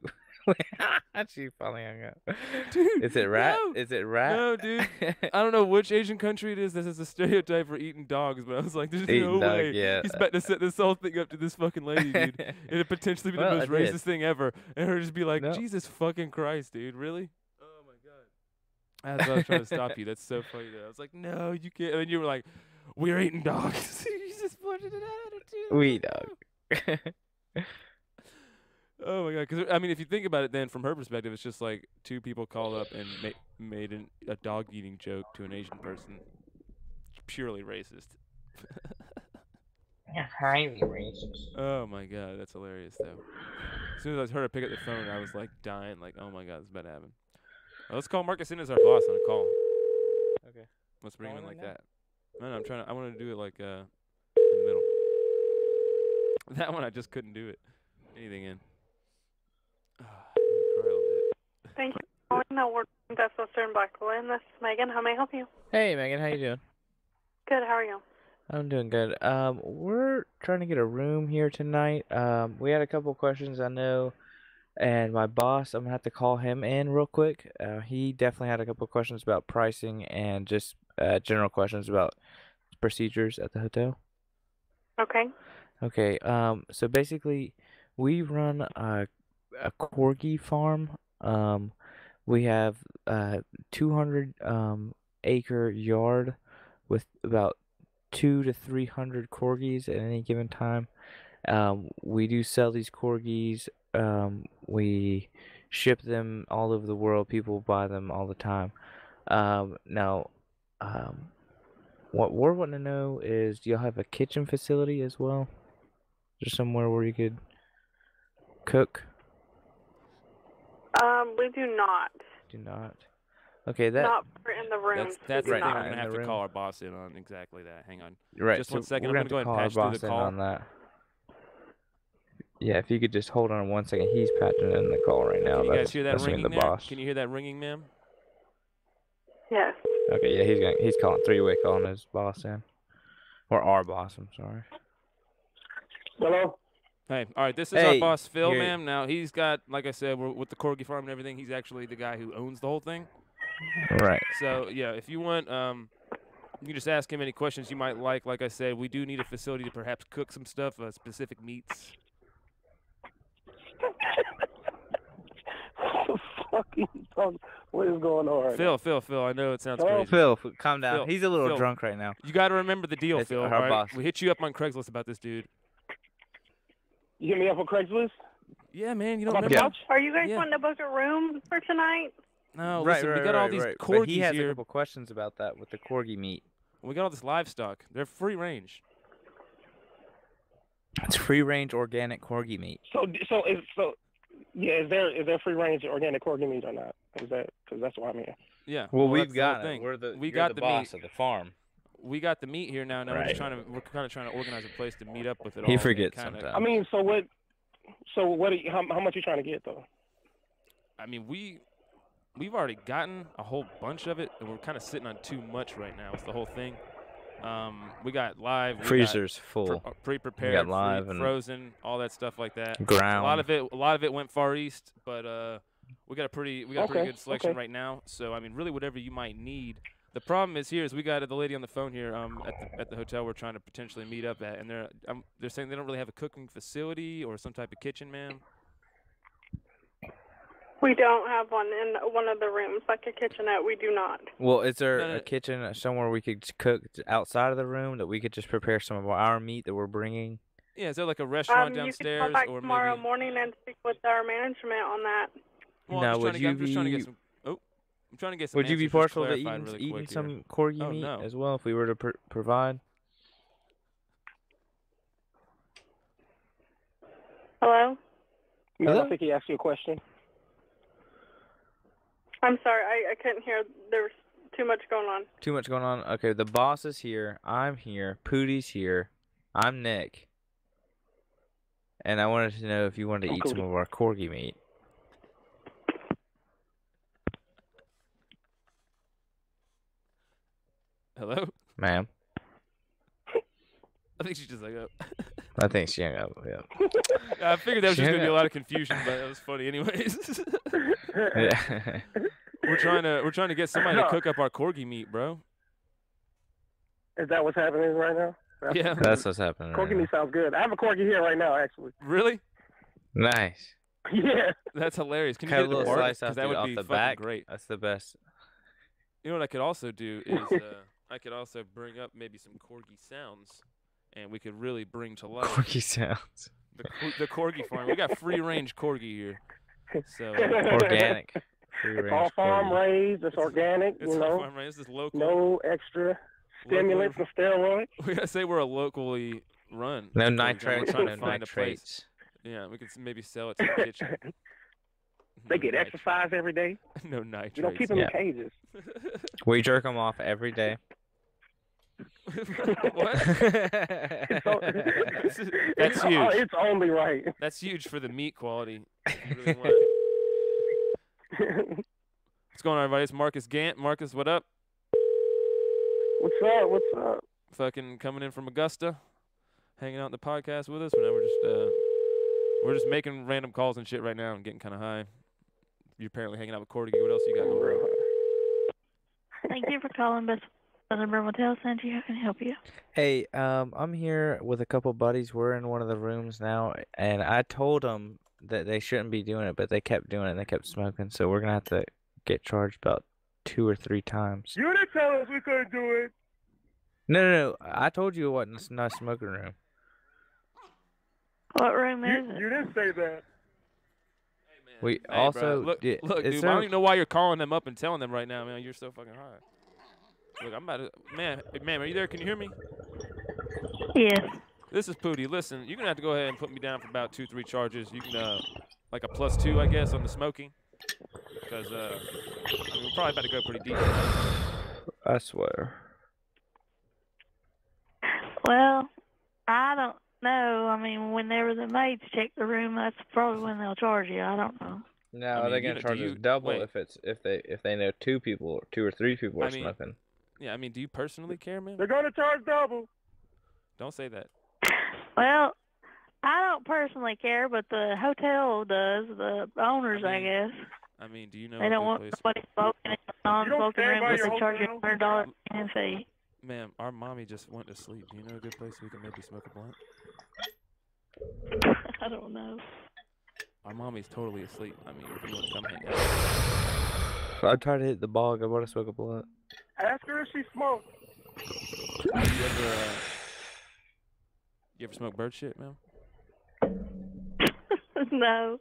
She finally hung up. Dude, is it rat? No. Is it rat? No, dude. I don't know which Asian country it is. This is a stereotype for eating dogs, but I was like, there's no way. Yeah. He's about to set this whole thing up to this fucking lady, dude. It'd potentially be the most racist thing ever. And her just be like, Jesus fucking Christ, dude. Really? Oh, my God. That's why I was trying to stop you. That's so funny, though. I was like, no, you can't. And then you were like, we're eating dogs. You just blurted it out of it, We eat dog. Oh my God! Because I mean, if you think about it, then from her perspective, it's just like two people called up and made a dog eating joke to an Asian person. Purely racist. Yeah, highly racist. Oh my God, that's hilarious though. As soon as I heard her pick up the phone, I was like dying. Like, oh my God, this is about to happen. Well, let's call Marcus in as our boss on a call. Okay. Let's bring him in like that. No, I'm trying to. I want to do it like in the middle. That one I just couldn't do it. Anything in. Thank you for calling the Ward Decimal Stern Blackwood. This is Megan. How may I help you? Hey, Megan, how you doing? Good. How are you? I'm doing good. We're trying to get a room here tonight. We had a couple questions, I know, and my boss, I'm gonna have to call him in real quick. He definitely had a couple questions about pricing and just general questions about procedures at the hotel. Okay. Okay. So basically, we run a corgi farm. We have 200 acre yard with about 200 to 300 corgis at any given time. We do sell these corgis. We ship them all over the world. People buy them all the time. Now, what we're wanting to know is, do y'all have a kitchen facility as well? Just somewhere where you could cook? We do not. Do not. Okay, that. Not in the room. That's right the thing. now I'm gonna have to room. call our boss in on exactly that. Hang on. Right. Just so 1 second. we're I'm gonna go ahead and patch through the call. on that. Yeah, if you could just hold on 1 second. He's patching in the call right now. Can you guys hear that that's ringing the there? boss. Can you hear that ringing, ma'am? Yes. Okay, yeah, he's calling three-way calling his boss in, or our boss. I'm sorry. Hello. Hey, all right, this is our boss, Phil, ma'am. Now, he's got, like I said, we're with the Corgi farm and everything. He's actually the guy who owns the whole thing. Right. So, yeah, if you want, you can just ask him any questions you might like. Like I said, we do need a facility to perhaps cook some stuff, specific meats. What is going on right Phil, I know it sounds crazy. Phil, calm down. Phil, He's a little drunk right now. You got to remember the deal, It's Phil. our All right? boss. We hit you up on Craigslist about this dude. You hit me up on Craigslist? Yeah, man. You don't About remember? the couch? Are you guys wanting to book a room for tonight? No, Right, listen, right, we got all these right. corgis But he has here. a couple questions about that with the corgi meat. We got all this livestock. They're free range. It's free-range organic corgi meat. Is there free range organic corgi meat or not? Because that's why I'm here. Yeah. Well, that's we've the whole got it. thing. We're the we you're got the boss meat. of the farm. We got the meat here now. Now Right. we're kind of trying to organize a place to meet up with it all. He forgets kinda, sometimes. I mean, so what? How much you trying to get though? I mean, we've already gotten a whole bunch of it, and we're kind of sitting on too much right now. It's the whole thing. We got live. Freezer's full. Pre-prepared, we got live and frozen, all that stuff like that. Ground. A lot of it went Far East, but we got a pretty good selection right now. So I mean, really, whatever you might need. The problem is we got the lady on the phone here at the hotel we're trying to potentially meet up at, and they're saying they don't really have a cooking facility or some type of kitchen, ma'am. We don't have one in one of the rooms, like a kitchenette. We do not. Well, is there a kitchen somewhere we could cook outside of the room that we could just prepare some of our meat that we're bringing? Yeah, is there like a restaurant downstairs? You can come back or tomorrow maybe... morning and speak with our management on that. Well, now, I'm trying to get some. I'm trying to get some. Would you be partial to really eating some corgi meat as well if we were to provide? Hello? Hello? I think he asked you a question. I'm sorry, I couldn't hear. There was too much going on. Too much going on? Okay, the boss is here. I'm here. Pootie's here. I'm Nick. And I wanted to know if you wanted to eat some of our corgi meat. Hello? Ma'am? I think she just hung up. I think she hung up, yeah. I figured that was just going to be a lot of confusion, but that was funny anyways. Yeah. We're trying to get somebody to cook up our corgi meat, bro. Is that what's happening right now? Yeah. That's what's happening right Corgi meat sounds good. I have a corgi here right now, actually. Really? Nice. Yeah. That's hilarious. Can you Cut get a little slice off, that would off be the fucking back. Great. That's the best. You know what I could also do is I could also bring up maybe some corgi sounds, and we could really bring to life corgi sounds. The corgi farm. We got free range corgi here, so organic. It's all farm raised. It's organic. It's all farm raised. It's local. No extra stimulants and steroids. We gotta say we're a locally run. No nitrates. We're trying to find a place. Yeah, we could maybe sell it to the kitchen. They get exercise every day. No nitrates. You don't keep them in cages. We jerk them off every day. What? That's huge. It's only right. That's huge for the meat quality. What's going on, everybody? It's Marcus Gantt. Marcus, what up? What's up? What's up? Fucking coming in from Augusta, hanging out in the podcast with us. Whenever we're just making random calls and shit right now and getting kind of high. You're apparently hanging out with Corgi. What else you got going on? Thank you for calling Best Number Motel Center. How can I help you? Hey, I'm here with a couple buddies. We're in one of the rooms now, and I told them that they shouldn't be doing it, but they kept doing it and they kept smoking. So we're gonna have to get charged about 2 or 3 times. You didn't tell us we couldn't do it. No. I told you it wasn't not a smoking room. What room is it? You didn't say that. We Hey, also bro. Look, dude, I don't even know why you're calling them up and telling them right now, man. You're so fucking high. Look, I'm about to, ma'am, are you there? Can you hear me? Yes. This is Pootie. Listen, you're gonna have to go ahead and put me down for about 2-3 charges. You can, like a +2, I guess, on the smoking, because we're probably about to go pretty deep. I swear. Well, I don't know. I mean, whenever the maids check the room, that's probably when they'll charge you. I don't know. No, they're gonna charge us double if they know 2 people or 2 or 3 people are smoking. Yeah, I mean, do you personally care, man? They're gonna charge double. Don't say that. Well, I don't personally care, but the hotel does. The owners, I guess. I mean, do you know? They don't want somebody smoking in a non-smoking room, but they charge you $100 in fee. Ma'am, our mommy just went to sleep. Do you know a good place we can maybe smoke a blunt? I don't know. Our mommy's totally asleep. I mean, if you want to come hang out. I tried to hit the bog. I want to smoke a blunt. Ask her if she smokes. You ever smoke bird shit, man? No.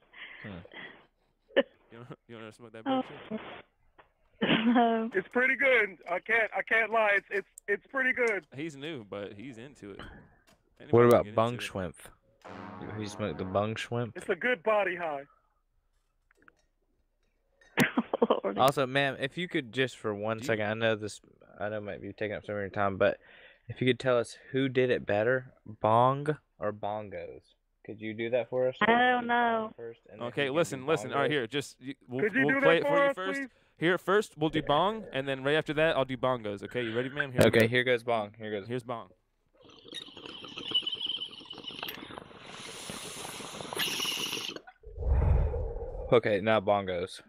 You don't ever smoke that bird shit? No. It's pretty good. I can't lie. It's pretty good. He's new, but he's into it. What about bong shrimp? You smoked the bong shrimp? It's a good body high. Lordy. Also, ma'am, if you could just for 1 second, I know it might be taking up some of your time, but if you could tell us who did it better, bong or bongos? Could you do that for us? I don't know. First, and Okay, then listen. All right, bongos? here, we'll Could you do play that it for you us, first. please? Here, first, we'll do bong, and then right after that, I'll do bongos. Okay, you ready, ma'am? Here we Okay, go. here goes bong. Here goes. Here's bong. Okay, now bongos.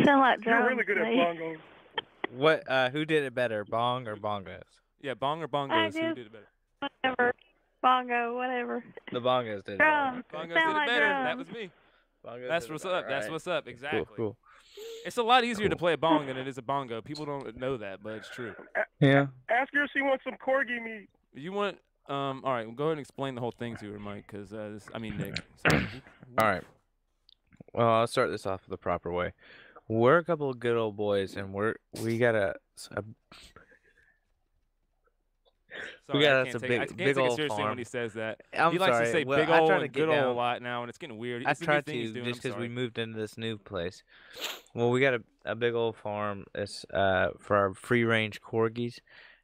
Sound like drums. You're really good at to me. bongos. What? Who did it better, bong or bongos? Yeah, bong or I bongos. Who just- did it better? Whatever. Bongo, whatever. The bongos did it Drums. better. Bongos Sound did it like better. drums. That was me. Bongos That's did it what's better, up. That's alright. what's up. Exactly. Cool. It's a lot easier to play a bong than it is a bongo. People don't know that, but it's true. Yeah. Ask her if she wants some corgi meat. You want? All right. Well, go ahead and explain the whole thing to her, Mike. Because Nick. Sorry. All right. Well, I'll start this off the proper way. We're a couple of good old boys, and we got Sorry, I us can't a take big, I can't big take it old seriously farm. when he says that. I'm He likes sorry. to say well, big I old try to and get good old a down. lot now, and it's getting weird. I It's a new tried thing he's to doing. just I'm because we sorry. moved into this new place. Well, we got a big old farm. It's for our free range corgis.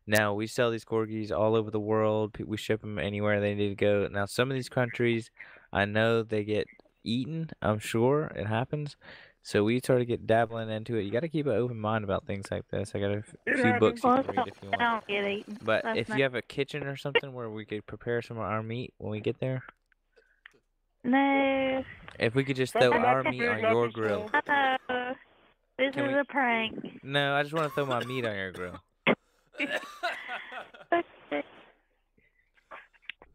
Now we sell these corgis all over the world. We ship them anywhere they need to go. Now some of these countries, I know they get eaten. I'm sure it happens. So we sort of get dabbling into it. You got to keep an open mind about things like this. I got a few books you Well, can read if you I want. don't get eaten. But That's if nice. you have a kitchen or something where we could prepare some of our meat when we get there, No. if we could just Something throw not our too meat big, on not your too grill. small. No. This Can is we- a prank. No, I just want to throw my meat on your grill. Is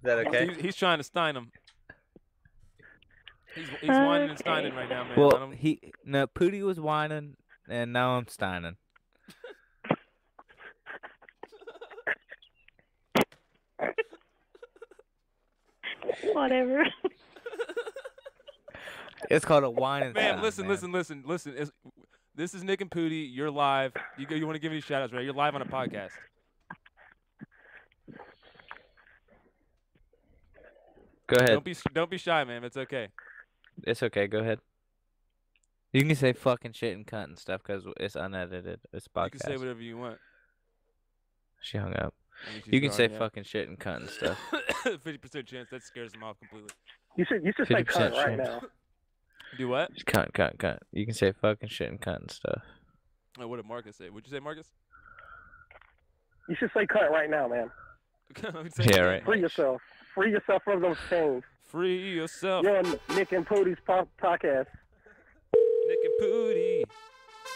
that okay? He's trying to stein him. He's whining and steining right now, man. Well, Let him- Pootie was whining, and now I'm steining. Whatever. It's called a wine and Man, stein, listen. man. This is Nick and Pootie. You're live. You want to give any shout outs, right? You're live on a podcast. Go ahead. Don't be shy, man. It's okay. It's okay. Go ahead. You can say fucking shit and cunt and stuff because it's unedited. It's podcast. You can say whatever you want. She hung up. I mean, she's You can gone, say yeah. fucking shit and cunt and stuff. 50% chance that scares them off completely. You should say 50% cunt right chance. now. Do what? Just cunt. You can say fucking shit and cunt and stuff. Oh, what did Marcus say? What'd you say, Marcus? You should say cunt right now, man. Yeah, right. Free yourself. Free yourself from those chains. Free yourself. You're on Nick and Pootie's podcast. Nick and Pootie.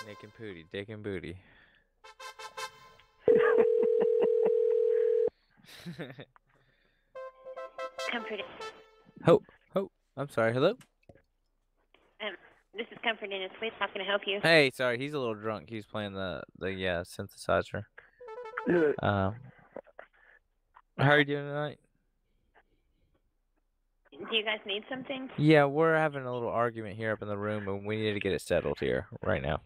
Nick and Pootie, Dick and Booty. Comfort. Ho. I'm sorry. Hello? This is Comfort in Suite. How can I help you? Hey, sorry. He's a little drunk. He's playing the synthesizer. Yeah. How are you doing tonight? Do you guys need something? Yeah, we're having a little argument here up in the room, and we need to get it settled here right now.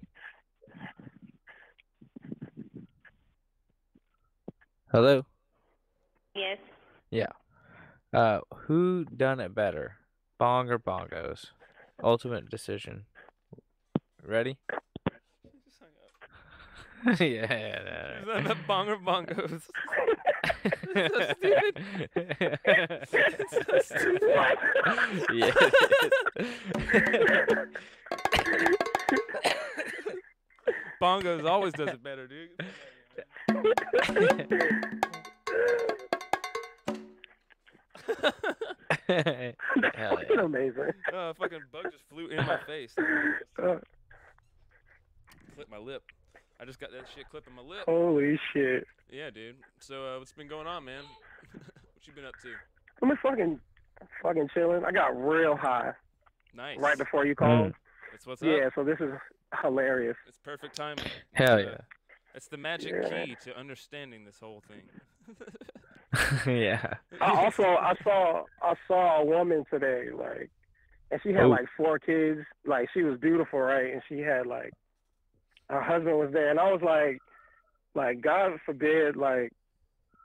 Hello? Yes. Yeah. Who done it better? Bong or bongos? Ultimate decision. Ready? Yeah. Is that bong or bongos? So stupid. So stupid. Yeah. Bongos always does it better, dude. Hell That's yeah. amazing. Oh, a fucking bug just flew in my face. Clip my lip. I just got that shit clipping my lip. Holy shit. Yeah, dude. So, what's been going on, man? What you been up to? I'm just fucking chilling. I got real high Nice. right before you called. That's what's up. Yeah, so this is hilarious. It's perfect timing. Hell yeah. It's the magic Yeah. key to understanding this whole thing. Yeah. I saw a woman today, like, and she had Oh. like 4 kids. Like, she was beautiful, right? And she had like, her husband was there, and I was like, God forbid, like,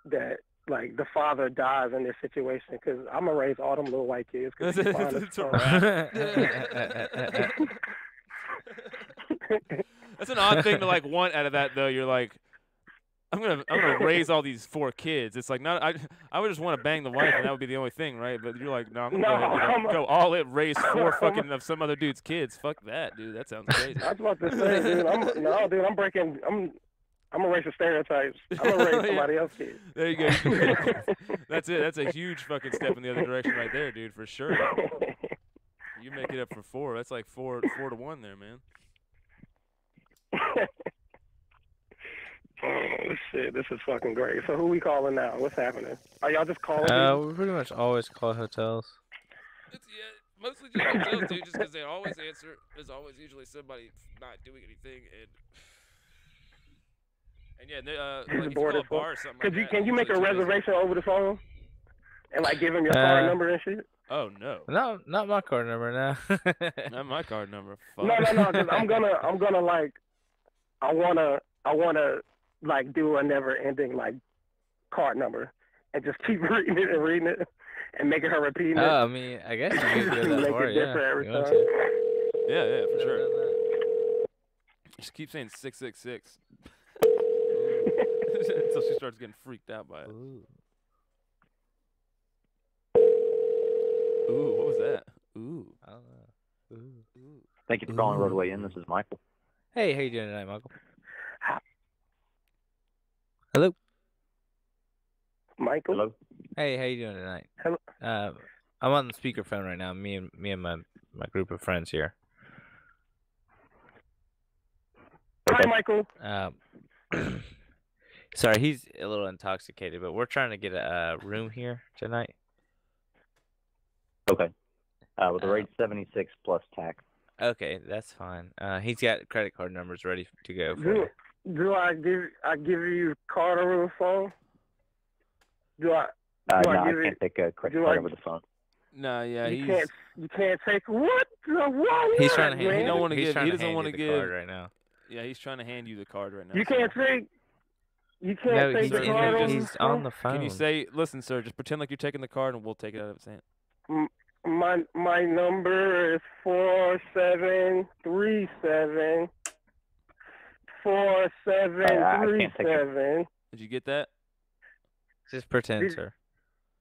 that like the father dies in this situation, because I'm gonna raise all them little white kids. That's an odd thing to like want out of that though. You're like, I'm gonna raise all these 4 kids. It's like not I would just want to bang the wife and that would be the only thing, right? But you're like, no, I'm gonna go all in, raise 4 fucking of some other dude's kids. Fuck that, dude. That sounds crazy. I was about to say, dude. I'm gonna raise the stereotypes. I'm gonna raise somebody else's kids. There you go. That's it. That's a huge fucking step in the other direction right there, dude, for sure. You make it up for 4. That's like 4 to 1 there, man. Oh shit, this is fucking great. So who we calling now? What's happening? Are y'all just calling? We pretty much always call hotels. Mostly just hotels, dude, just because they always answer. There's always usually somebody not doing anything, and yeah, like if you call a bar or something like that. Can you make a reservation over the phone? And like give him your card number and shit? Oh no. No, not my card number now. Not my card number. Fuck. No, because I'm gonna like, I wanna like do a never-ending like card number and just keep reading it and making her repeat it. I mean, I guess you could do that make for it different every time. Yeah, for sure. Just keep saying 666 until she starts getting freaked out by it. Ooh, what was that? Ooh. I don't know. Ooh. Thank you for calling Roadway Inn. This is Michael. Hey, how you doing tonight, Michael? Hello. Michael. Hello. Hey, how you doing tonight? Hello. I'm on the speakerphone right now. Me and my group of friends here. Hi, Michael. Sorry, he's a little intoxicated, but we're trying to get a room here tonight. Okay. With the rate 76 plus tax. Okay, that's fine. He's got credit card numbers ready to go. Do I give you card over the phone? No, I can't take a credit card over the phone. No, yeah, you can't take what? Why he's trying to hand. He don't want to give. He doesn't want to give card right now. Yeah, he's trying to hand you the card right now. You can't take. You can't take the card over he's on the phone. Can you say, "Listen, sir, just pretend like you're taking the card, and we'll take it out of his hand." My number is 4737 4737. Did you get that? Just pretend, sir.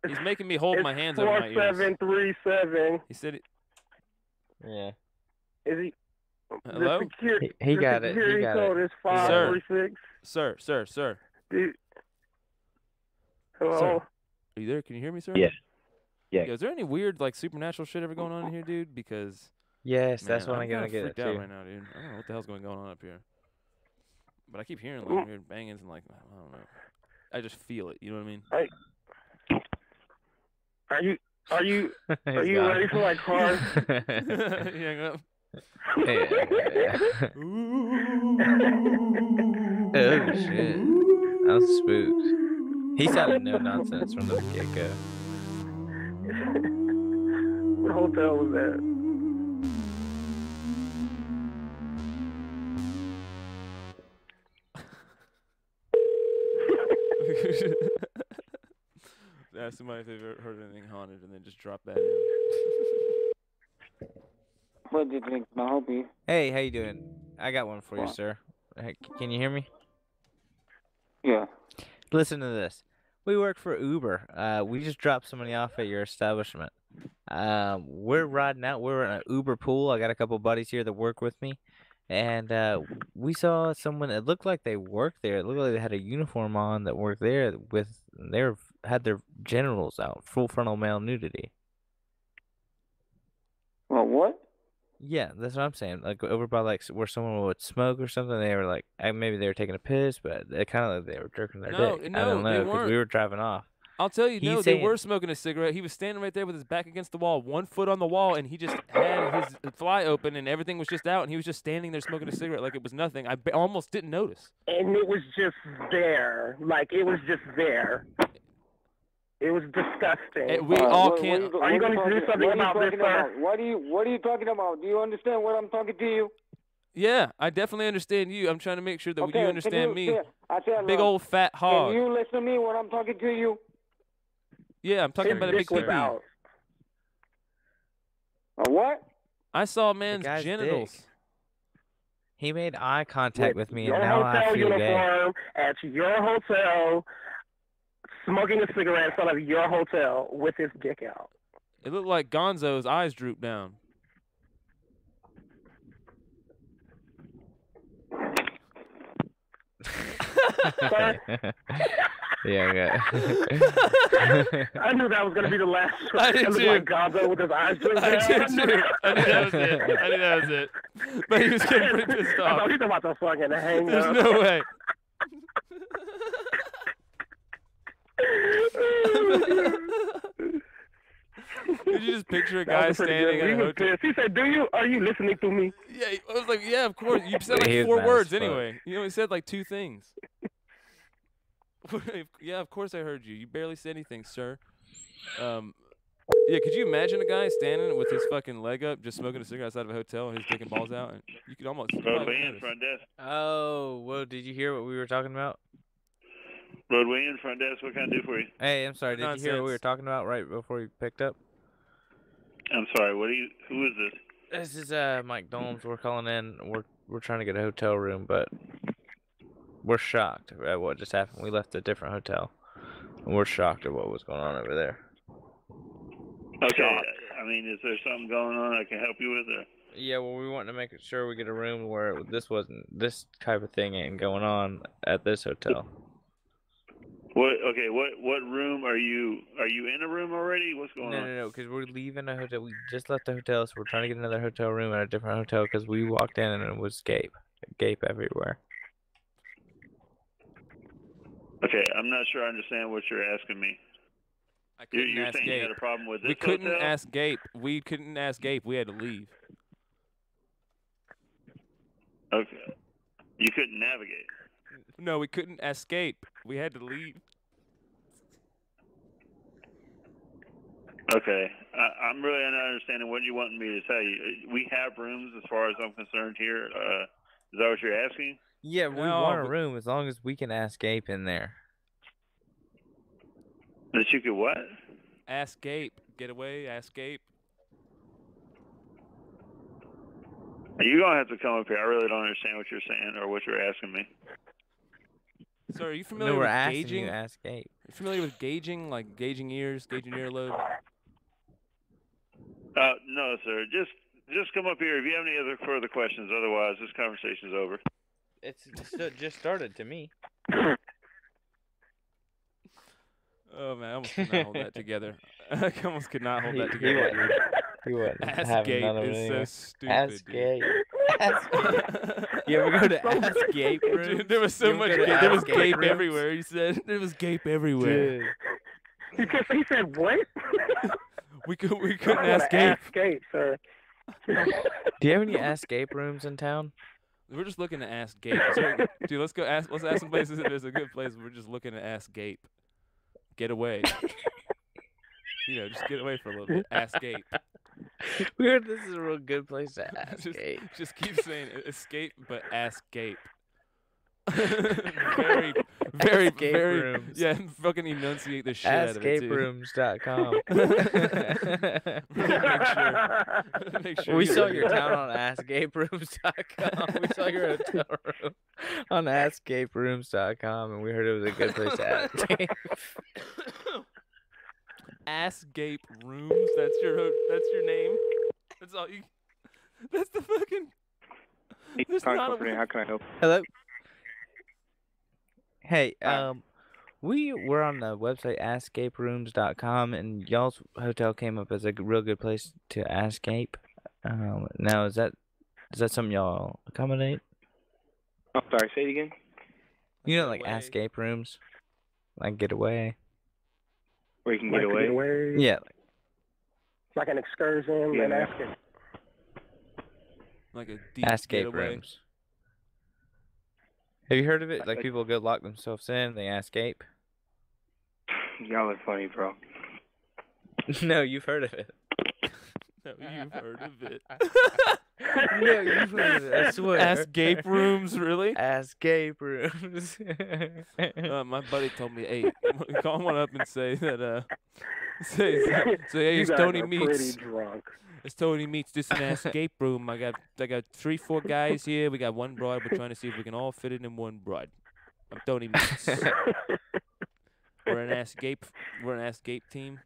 He's making me hold my hands over my ears. 4737. He said it. Yeah. Is he? Hello? He got it. He got code it. is 536. Sir. Dude. Hello? Sir, are you there? Can you hear me, sir? Yeah. Yeah. Is there any weird like supernatural shit ever going on in here, dude? Because yes, that's what I'm gonna get freaked it out too. right now, dude. I don't know what the hell's going on up here, but I keep hearing like weird bangings and like I don't know. I just feel it. You know what I mean? Are you ready for my card? He hung up. Oh shit! I'm spooked. He sounded no nonsense from the get-go. What hotel was that? Ask somebody if they've ever heard anything haunted and then just drop that in. What do you think? Can I help you? Hey, how you doing? I got one for you, sir. Hey, can you hear me? Yeah. Listen to this. We work for Uber. We just dropped somebody off at your establishment. We're riding out. We're in an Uber pool. I got a couple buddies here that work with me. And we saw someone, it looked like they worked there. It looked like they had a uniform on that worked there had their genitals out, full frontal male nudity. Well, what? Yeah, that's what I'm saying. Like over by like where someone would smoke or something. They were like, maybe they were taking a piss, but it kind of like they were jerking their dick. I don't know because we were driving off. I'll tell you, no, they were smoking a cigarette. He was standing right there with his back against the wall, 1 foot on the wall, and he just had his fly open, and everything was just out, and he was just standing there smoking a cigarette like it was nothing. I almost didn't notice. And it was just there. Like, it was just there. It was disgusting. We all can't... Are you going to do something about this, sir? What are you talking about? Do you understand what I'm talking to you? Yeah, I definitely understand you. I'm trying to make sure that you understand me. I said, big old fat hog. Can you listen to me when I'm talking to you? Yeah, I'm talking about a big dick. Out. A what? I saw a man's genitals. Dick. He made eye contact with me, and your now I hotel feel uniform at your hotel, smoking a cigarette in front of your hotel with his dick out. It looked like Gonzo's eyes drooped down. Yeah, okay. I knew that was going to be the last one. I did too. Like Gonzo with his eyes drooped down. I did too. I knew that was it. I knew that was it. But he was getting pretty pissed off. I thought he was about to fucking hang There's up. no way. Did you just picture a guy standing at a hotel? He said, are you listening to me? Yeah, I was like, yeah, of course. You said like 4 words anyway. You only said like 2 things. Yeah, of course I heard you. You barely said anything, sir. Yeah, could you imagine a guy standing with his fucking leg up, just smoking a cigarette outside of a hotel, and his dick and balls out? And you could almost. Roadway in front desk. Oh, well, did you hear what we were talking about? Roadway in front desk. What can I do for you? Hey, I'm sorry. Did you hear what we were talking about right before you picked up? I'm sorry. Who is this? This is Mike Domes. We're calling in. We're trying to get a hotel room, but we're shocked at what just happened. We left a different hotel, and we're shocked at what was going on over there. Okay. I mean, is there something going on I can help you with? Or? Yeah, well, we want to make sure we get a room where this type of thing ain't going on at this hotel. Okay, what room are you in a room already? What's going on? No, because we're leaving a hotel. We just left the hotel, so we're trying to get another hotel room at a different hotel because we walked in and it was gape everywhere. Okay, I'm not sure I understand what you're asking me. You're saying you had a problem with this hotel? We couldn't ask Gape. We couldn't ask Gape. We had to leave. Okay. You couldn't navigate? No, we couldn't escape. We had to leave. Okay. I'm really not understanding what you want me to tell you. We have rooms as far as I'm concerned here. Is that what you're asking? Yeah, we want a room as long as we can ask Gape in there. That you could what? Ask Gape. Get away. Ask Gape. You're going to have to come up here. I really don't understand what you're saying or what you're asking me. So are you familiar with gauging? You ask Gape. Are you familiar with gauging, like gauging ears, gauging earlobe? No, sir. Just come up here if you have any other further questions. Otherwise, this conversation's over. It's just started to me. Oh man, I almost could not hold that together. I almost could not hold that together. He wouldn't. Ask Gape is so stupid. Ask Gape. You ever go to Ask Gape rooms? Dude, there was so much. There was Gape everywhere. He said there was Gape everywhere. Dude. He said what? we couldn't ask Gape. Ask Gape, sir. Do you have any Ask Gape rooms in town? We're just looking to ask Gape. So, dude, let's ask some places if there's a good place. We're just looking to ask Gape. Get away. Just get away for a little bit. Ask Gape. We heard this is a real good place to ask Gape. Just keep saying escape, but ask Gape. very, very, Escape very. rooms. Yeah, fucking enunciate the shit out of it too. AskGapeRooms.com. Make sure We saw your town on AskGapeRooms.com. We saw your hotel room on AskGapeRooms.com, and we heard it was a good place to ask Gape. Ask Gape Rooms. That's your name. That's all you. That's the fucking. There's not a. How can I help? Hello. Hey, we were on the website AskGapeRooms.com, and y'all's hotel came up as a real good place to ask Gape. Now, is that something y'all accommodate? I'm sorry. Say it again. You know, like Ask Gape Rooms, like Getaway. Where you can get away? Yeah. Like an excursion and ask it. Like a deep Ask Gape getaway. Rooms. Have you heard of it? Like people go lock themselves in, they ask Gape. Y'all are funny, bro. No, you've heard of it. No, you've heard of it. No, you've heard of it, I swear. Escape rooms, really? Escape rooms. My buddy told me, hey, call one up and say that, say, hey, it's Tony Meets. Pretty drunk. It's Tony Meets. This is an escape room. I got 3-4 guys here. We got one bride. We're trying to see if we can all fit it in one bride. I'm Tony Meets. We're an escape team.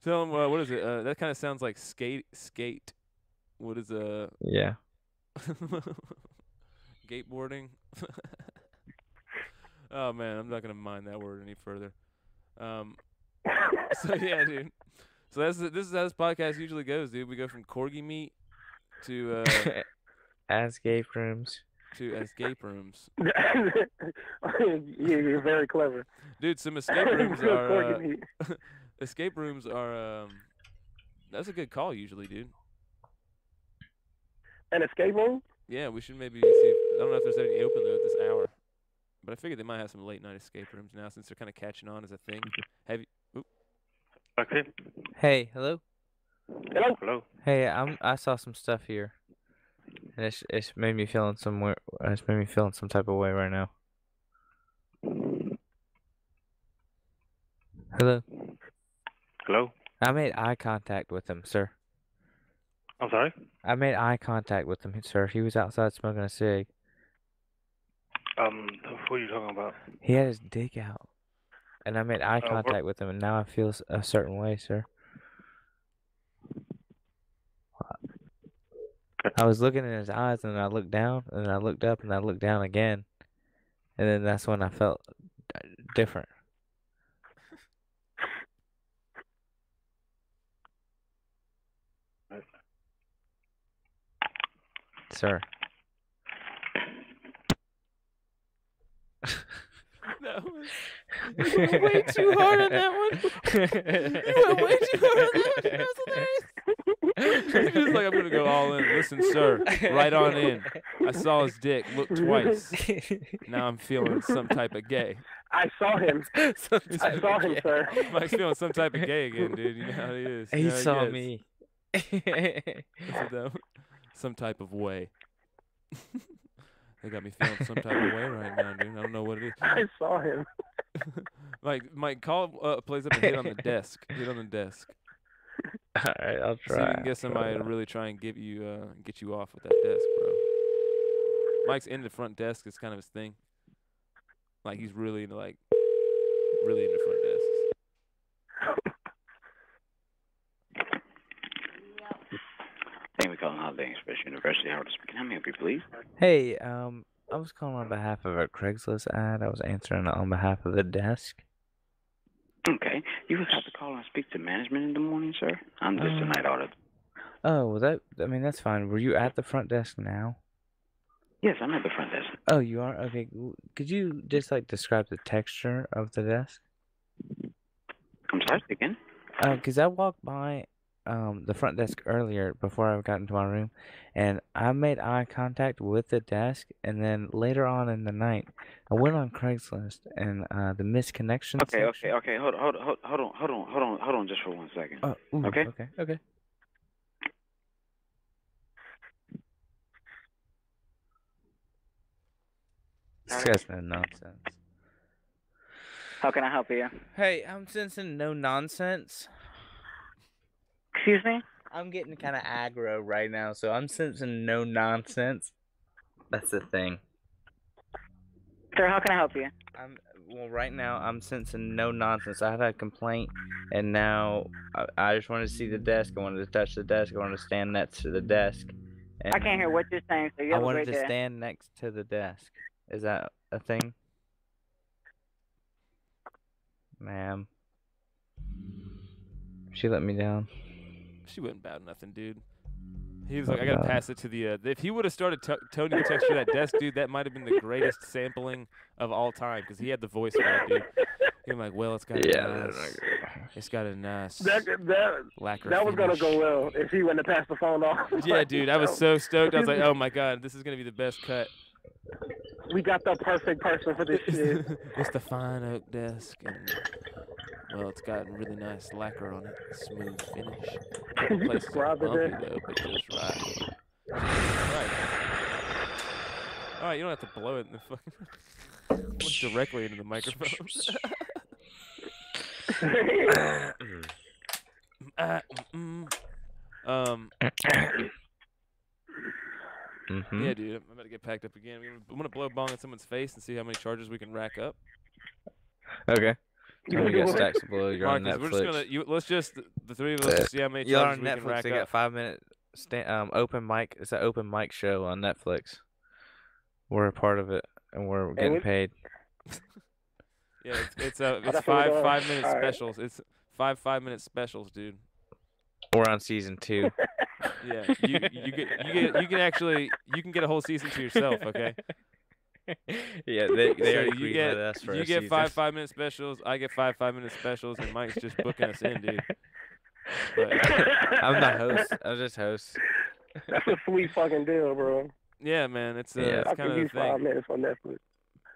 Tell them what is it? That kind of sounds like skate. What is Yeah. Skateboarding. Oh man, I'm not gonna mind that word any further. So yeah, dude. So this is how this podcast usually goes, dude. We go from corgi meat to escape rooms. To escape rooms. You're very clever, dude. Some escape rooms are escape rooms are that's a good call usually, dude. An escape room? Yeah, we should maybe see if, I don't know if there's any open though at this hour, but I figured they might have some late night escape rooms now since they're kind of catching on as a thing. Have you? Oop. Okay. Hey, hello. Hello. Hello. Hey, I saw some stuff here, and it's made me feeling somewhere. It's made me feeling some type of way right now. Hello. Hello. I made eye contact with him, sir. I'm sorry? I made eye contact with him, sir. He was outside smoking a cig. Who are you talking about? He had his dick out. And I made eye contact with him, and now I feel a certain way, sir. I was looking in his eyes, and I looked down, and I looked up, and I looked down again. And then that's when I felt different. Sir. You went way too hard on that one. You went way too hard on that one. That was hilarious. He was like, I'm going to go all in. Listen, sir, right on in. I saw his dick. Look twice. Now I'm feeling some type of gay. I saw him. I saw him, sir. Mike's feeling some type of gay again, dude. You know how he is. He saw me. Some type of way. They got me feeling some type of way right now, dude. I don't know what it is. I saw him. Mike, call plays up and hit on the desk. Hit on the desk. All right, I'll try. See if you can get somebody to really try and get you off with that desk, bro. Mike's in the front desk. It's kind of his thing. Like he's really into front desks. Thank you for calling Holiday Express University. Howard speaking. How may I help you, please? Hey, I was calling on behalf of a Craigslist ad. I was answering on behalf of the desk. Okay. You would have to call and speak to management in the morning, sir. I'm just a night auditor. Oh, well, that's fine. Were you at the front desk now? Yes, I'm at the front desk. Oh, you are? Okay. Could you just, describe the texture of the desk? I'm sorry, again? Because I walked by the front desk earlier before I got into my room, and I made eye contact with the desk, and then later on in the night, I went on Craigslist, and the misconnection Okay. Hold on just for 1 second. Okay? Okay. This guy's no nonsense. How can I help you? Hey, I'm sensing no nonsense. Excuse me? I'm getting kind of aggro right now, so I'm sensing no nonsense. That's the thing. Sir, how can I help you? Well, right now, I'm sensing no nonsense. I had a complaint, and now I just wanted to see the desk. I wanted to touch the desk. I wanted to stand next to the desk. I can't hear what you're saying, so you have I a wanted great to day. stand next to the desk. Is that a thing? Ma'am. She let me down. She wasn't bad nothing, dude. He was like, I gotta pass it to the. If he would have started Tony to text you that desk, dude, that might have been the greatest sampling of all time because he had the voice for that, dude. He was like, well, it's got a nice. Lacquer that was gonna finish. go well if he wouldn't have passed the phone off. Yeah, dude, I was so stoked. I was like, oh my god, this is gonna be the best cut. We got the perfect person for this shit. It's the fine oak desk, and Well, it's got really nice lacquer on it. Smooth finish. Can you Places are describe it bumpy, there? though, but just right. All right, you don't have to blow it in the fucking directly into the microphone. Yeah, dude, I'm about to get packed up again. I'm gonna blow a bong in someone's face and see how many charges we can rack up. Okay. We got stacks of blow. You're Marcus, on Netflix. we're just gonna let's just the three of us just see how many You're charges on we Netflix. can rack They up. got 5-minute open mic. It's an open mic show on Netflix. We're a part of it, and we're getting paid. Yeah, it's 5-minute specials. It's 5-minute specials, dude. We're on season 2. Yeah, you can get a whole season to yourself, okay? Yeah, they So already greenlit us for you a get season. 5-minute specials. I get 5-minute specials, and Mike's just booking us in, dude. But, I'm the host. I'm just host. That's a sweet fucking deal, bro. Yeah, man, it's I kind can of the use 5 thing. minutes on Netflix.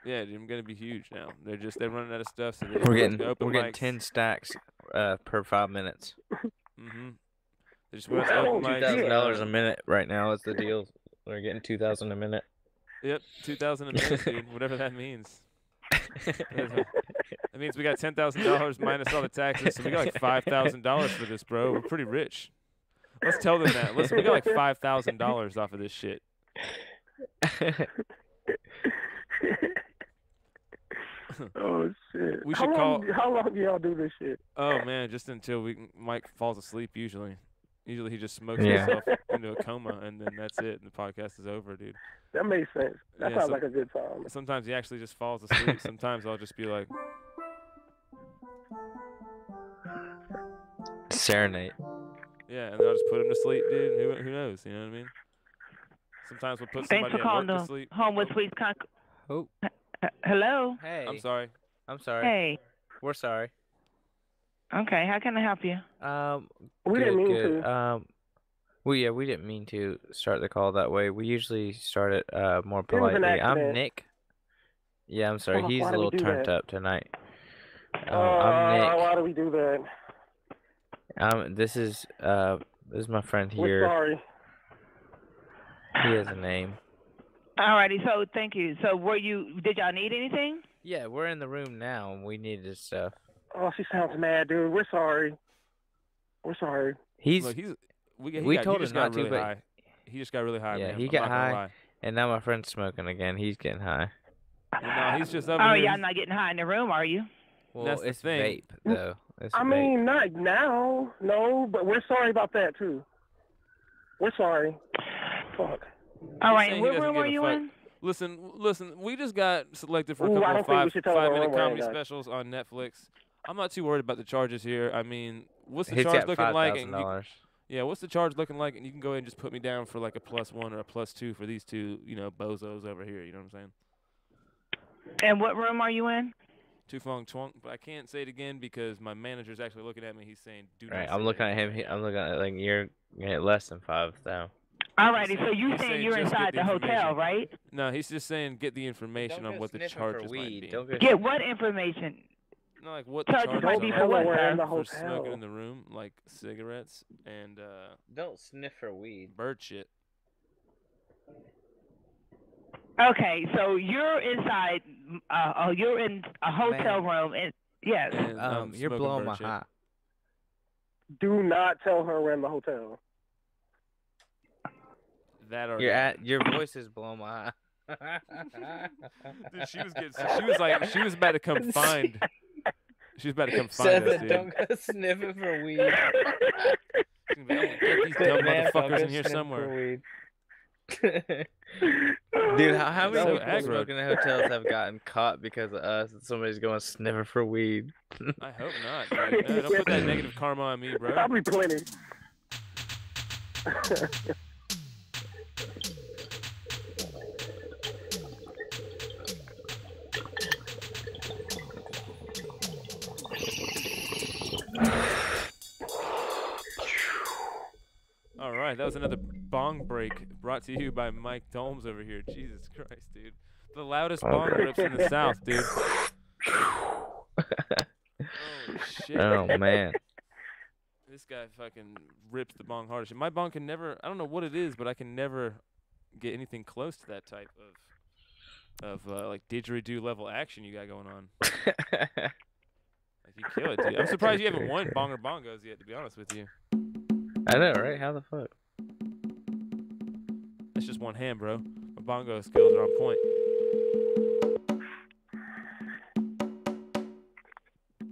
Yeah, dude, I'm gonna be huge now. They're running out of stuff, so We're getting open 10 stacks per 5 minutes. Mm-hmm. They just went to open mics. $2,000 a minute right now is the deal. We're getting $2,000 a minute. Yep, $2,000 a minute, dude. Whatever that means. That means we got $10,000 minus all the taxes, so we got like $5,000 for this, bro. We're pretty rich. Let's tell them that. Listen, we got like $5,000 off of this shit. Oh shit! We should call. How long do y'all do this shit? Oh man, just until Mike falls asleep. Usually he just smokes himself into a coma, and then that's it. And the podcast is over, dude. That makes sense. That sounds like a good time. Sometimes he actually just falls asleep. Sometimes I'll just be like, serenade. Yeah, and then I'll just put him to sleep, dude. Who knows? You know what I mean? Sometimes we'll put somebody at work to sleep. Home with Sweet Conk. Oh. Hello. Hey. I'm sorry. Hey. We're sorry. Okay, how can I help you? We didn't mean to. We didn't mean to start the call that way. We usually start it more politely. I'm Nick. Yeah, I'm sorry. He's a little turned up tonight. I'm Nick. Why do we do that? This is my friend here. We're sorry. He has a name. Alrighty, so thank you. So did y'all need anything? Yeah, we're in the room now and we needed his stuff. Oh, she sounds mad, dude. We're sorry. We told him not to, really but high. He just got really high. Yeah, man. he I'm got not gonna high, lie. and now my friend's smoking again. He's getting high. No, he's just up Oh, here. y'all not getting high in the room, are you? Well, That's the it's thing. vape though. I mean, not now, no, but we're sorry about that too. We're sorry. Fuck. All right, saying what he doesn't room give are a you fuck. in? Listen. We just got selected for a Ooh, I couple don't of think we should tell the 5-minute room we're in, comedy guys. specials on Netflix. I'm not too worried about the charges here. I mean, what's the He's charge got looking like? And $5,000. yeah, what's the charge looking like? And you can go ahead and just put me down for like a +1 or a +2 for these two, bozos over here. You know what I'm saying? And what room are you in? Two fong twunk, but I can't say it again because my manager's actually looking at me. He's saying, "Do not." Right, say I'm looking it at him. I'm looking at like you're at less than 5 now. Alrighty, so you He's saying saying you're just inside get the the hotel, information. right? No, he's just saying get the information on what the charges might be. Get what information? No, like what Charges charges might be are for what, We're in the sir? for hotel. smoking in the room, like cigarettes and Don't sniff for weed. bird shit. Okay, so you're inside. You're in a hotel room, and yes. And, You're smoking blowing bird my shit. high. Do not tell her we're in the hotel. That or Your voice is blowing my high. Dude, she was about to come find. She was about to come find us, dude. Don't go sniffing for weed. Get these dumb motherfuckers in here somewhere. Dude, how many So people aggro. smoking in hotels have gotten caught because of us and somebody's going sniffing for weed? I hope not, dude. No, don't put that negative karma on me, bro. Probably plenty. All right, that was another bong break brought to you by Mike Dolmes over here. Jesus Christ, dude. The loudest bong rips in the South, dude. Holy shit. Oh man. This guy fucking rips the bong hard as shit. My bong can never, I don't know what it is, but I can never get anything close to that type of like didgeridoo level action you got going on. Like you kill it, dude. I'm surprised you haven't won bong or bongos yet, to be honest with you. I know, right? How the fuck? That's just one hand, bro. My bongo skills are on point.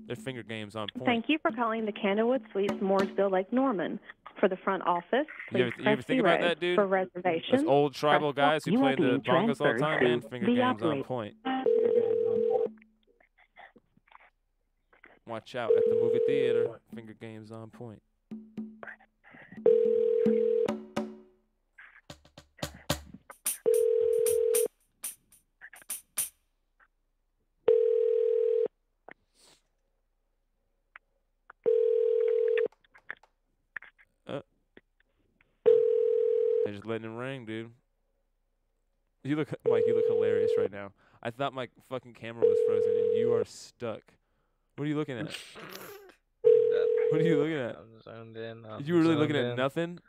Their finger game's on point. Thank you for calling the Candlewood Suites, Mooresville, Lake Norman. For the front office, you please ever think about that, dude? For reservations, those old tribal guys who play the bongos all the time, man, finger game's on operator. point. Watch out at the movie theater. Finger game's on point. They're just letting it ring, dude. You look, Mike, you look hilarious right now. I thought my fucking camera was frozen, and you are stuck. What are you looking at? What are you looking at? I'm zoned in. You were really looking at nothing?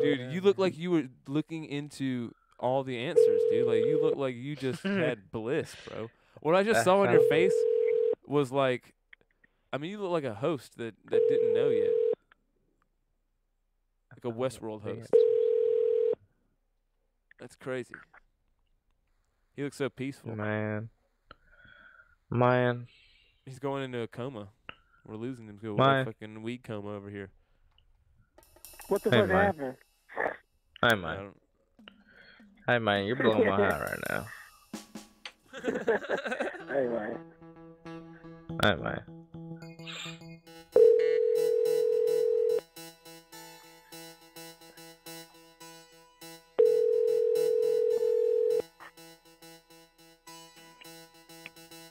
Dude, you look like you were looking into all the answers, dude. Like, you look like you just had bliss, bro. What I just saw on your face was like, I mean, you look like a host that didn't know yet. Like a Westworld host. That's crazy. He looks so peaceful. Man. He's going into a coma. We're losing him to My. a fucking weed coma over here. What the fuck happened? Hi, man. Hi, man. You're blowing my high right now. Hey, man. Hi, man.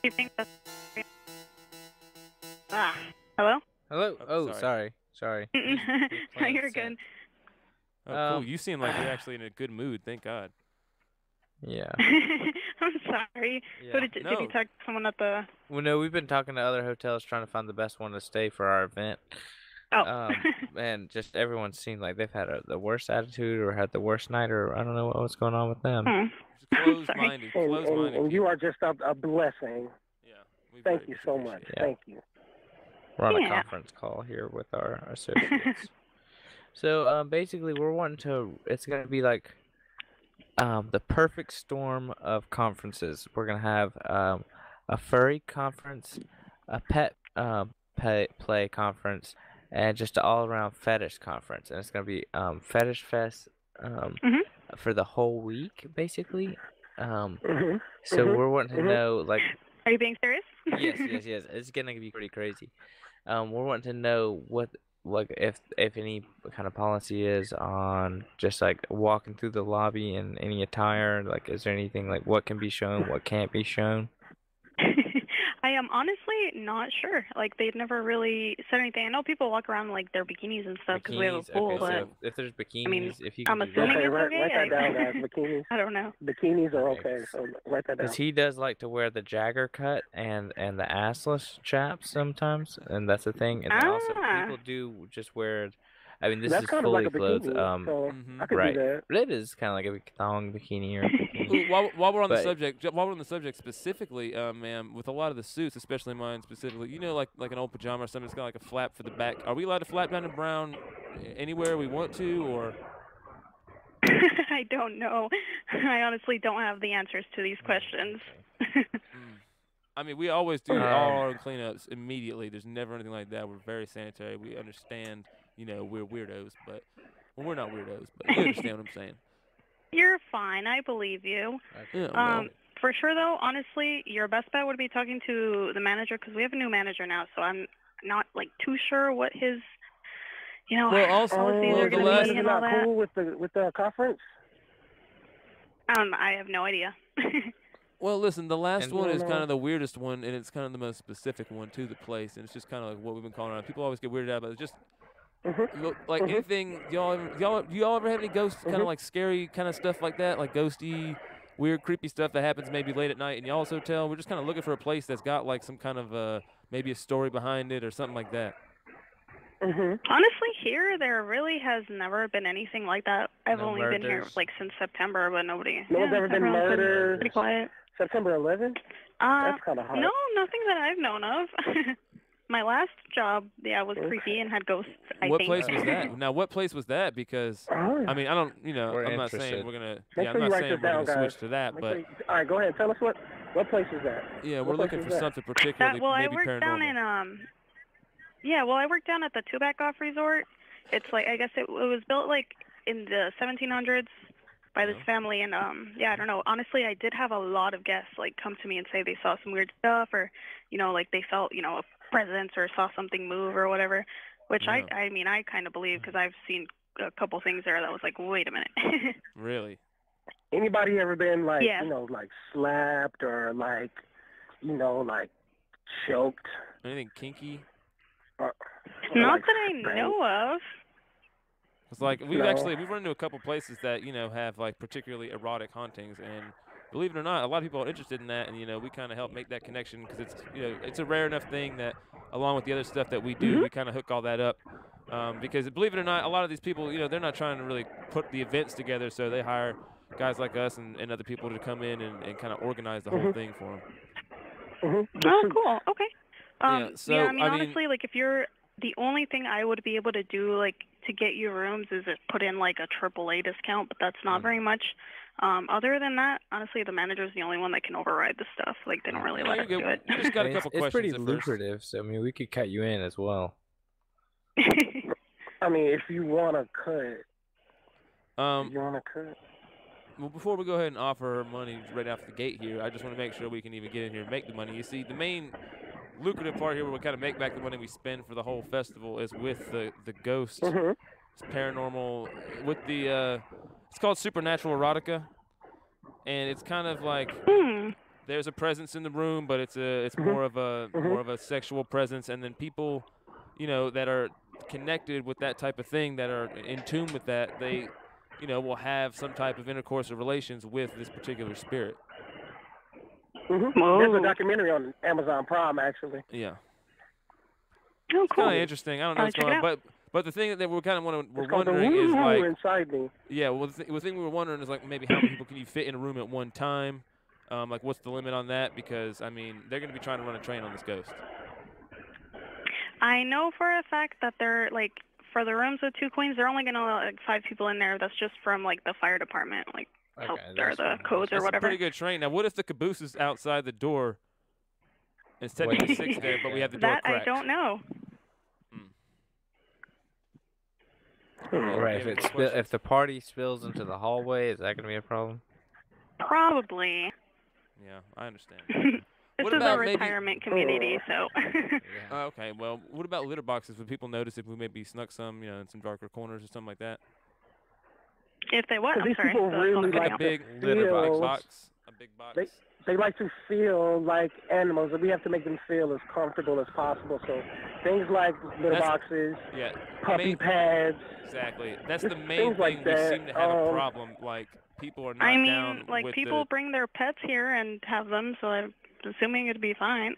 You think that's... hello? Hello? Oh, sorry. No, you're good. Oh, cool. You seem like you're actually in a good mood. Thank God. Yeah. I'm sorry. Yeah. Who did you talk to someone at the... Well, no, we've been talking to other hotels trying to find the best one to stay for our event. Oh. And just everyone seemed like they've had the worst attitude or had the worst night, or I don't know what's going on with them. Closed-minded. And you are just a blessing. Yeah. Thank you so much. Yeah. Thank you. We're on a conference call here with our associates. So basically, we're wanting to. It's gonna be like the perfect storm of conferences. We're gonna have a furry conference, a pet play conference, and just an all-around fetish conference. And it's gonna be Fetish Fest for the whole week, basically. So we're wanting to know, like. Are you being serious? Yes. It's gonna be pretty crazy. We're wanting to know what, like, if any kind of policy is on just like walking through the lobby in any attire. Like, is there anything like what can be shown, what can't be shown? I am honestly not sure. Like, they've never really said anything. I know people walk around like their bikinis and stuff because we have a pool. Okay, but so if there's bikinis, I mean, if you I'm can do assuming that. it's Write okay. that down, guys. Bikinis. I don't know. Bikinis are okay, so write that down. Because he does like to wear the Jagger cut and the assless chaps sometimes, and that's the thing. And then also people do just wear. I mean, this That's is kind of fully like a clothed. bikini, so I could right. do that. But it is kind of like a thong bikini or a bikini. While we're on the subject, specifically, ma'am, with a lot of the suits, especially mine specifically, you know, like an old pajama or something, it's got like a flap for the back. Are we allowed to flap down to brown anywhere we want to, or? I don't know. I honestly don't have the answers to these questions. I mean, we always do all our own cleanups immediately. There's never anything like that. We're very sanitary. We understand, you know, we're weirdos, but well, we're not weirdos, but you understand what I'm saying. You're fine. I believe you. Yeah, for sure, though, honestly, your best bet would be talking to the manager because we have a new manager now, so I'm not like too sure what his, you know, policies are going to be and all that. Cool with the conference? I have no idea. Well, listen, the last one is kind of the weirdest one, and it's kind of the most specific one to the place, and it's just kind of like what we've been calling around. People always get weirded out, but it's just like anything. Do y'all ever have any ghost kind of like scary kind of stuff like that, like ghosty, weird, creepy stuff that happens maybe late at night in y'all's hotel? We're just kind of looking for a place that's got like some kind of maybe a story behind it or something like that. Honestly, here there really has never been anything like that. I've only been here like since September, but nobody. No one's ever been murdered. Pretty quiet. September 11th. That's kind of hard. No, nothing that I've known of. My last job, was creepy and had ghosts. What place was that? Now, what place was that? Because I mean, I don't, I'm not saying we're gonna. I'm not saying we're gonna switch to that, but. All right, go ahead. Tell us what place is that? Yeah, we're looking for something particularly maybe paranormal. I worked down at the Tubac Resort. It's like, I guess it was built like in the 1700s by this family, and I don't know. Honestly, I did have a lot of guests like come to me and say they saw some weird stuff, or like they felt a presence or saw something move or whatever. Which I mean I kind of believe, because I've seen a couple things there that was like, wait a minute. Really? Anybody ever been like like slapped or like like choked? Anything kinky? Not that I know of. It's like we've run into a couple places that have like particularly erotic hauntings, and believe it or not, a lot of people are interested in that, and we kind of help make that connection, because it's it's a rare enough thing that along with the other stuff that we do, we kind of hook all that up, because believe it or not, a lot of these people they're not trying to really put the events together, so they hire guys like us and other people to come in and kind of organize the whole thing for them. Oh, cool. Okay. I mean, honestly, like if you're the only thing I would be able to do like to get you rooms is put in like a AAA discount, but that's not very much. Other than that, honestly, the manager's the only one that can override the stuff. Like they don't really let us do it. You just got a couple questions. It's pretty lucrative, so I mean, we could cut you in as well. I mean, if you want to cut. Well, before we go ahead and offer her money right off the gate here, I just want to make sure we can even get in here and make the money. You see, the main lucrative part here where we kind of make back the money we spend for the whole festival is with the ghost, it's paranormal, with the it's called supernatural erotica, and it's kind of like there's a presence in the room, but it's more of a sexual presence, and then people that are connected with that type of thing, that are in tune with that, they will have some type of intercourse or relations with this particular spirit. There's a documentary on Amazon Prime, actually. Yeah. Oh, cool. It's kind of interesting. I don't know what's going on, but the thing that we're wondering is like, inside me. Yeah, well, the thing we were wondering is like maybe how many people can you fit in a room at one time? Like what's the limit on that? Because I mean they're going to be trying to run a train on this ghost. I know for a fact that they're like, for the rooms with 2 queens, they're only going to allow like 5 people in there. That's just from like the fire department, like help or the codes or whatever. That's a pretty good train. Now, what if the caboose is outside the door? It's technically 6 there, but we have the door cracked. I don't know. Right. If the party spills into the hallway, is that going to be a problem? Probably. Yeah, I understand. This is a retirement community, so. Okay, well, what about litter boxes? Would people notice if we maybe snuck some, in some darker corners or something like that? If they what? I'm sorry. Really like a big litter box. A big box. They like to feel like animals, and we have to make them feel as comfortable as possible. So things like litter boxes, puppy pads. Exactly. That's the main thing we seem to have a problem. Like, people are not down with like people bring their pets here and have them, so I'm assuming it'd be fine.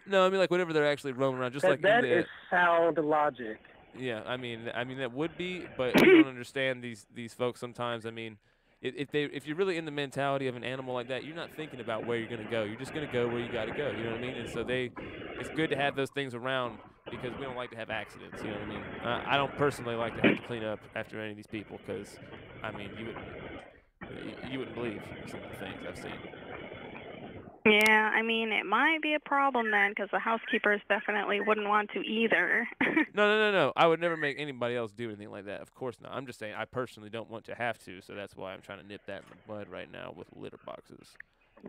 No, I mean like whenever they're actually roaming around, just like that is sound logic. Yeah, I mean that would be, but you don't understand these folks sometimes. I mean, if you're really in the mentality of an animal like that, you're not thinking about where you're gonna go. You're just gonna go where you gotta go. You know what I mean? And so it's good to have those things around, because we don't like to have accidents. You know what I mean? I don't personally like to have to clean up after any of these people, because I mean you wouldn't believe some of the things I've seen. Yeah, I mean, it might be a problem then, because the housekeepers definitely wouldn't want to either. No. I would never make anybody else do anything like that. Of course not. I'm just saying I personally don't want to have to, so that's why I'm trying to nip that in the bud right now with litter boxes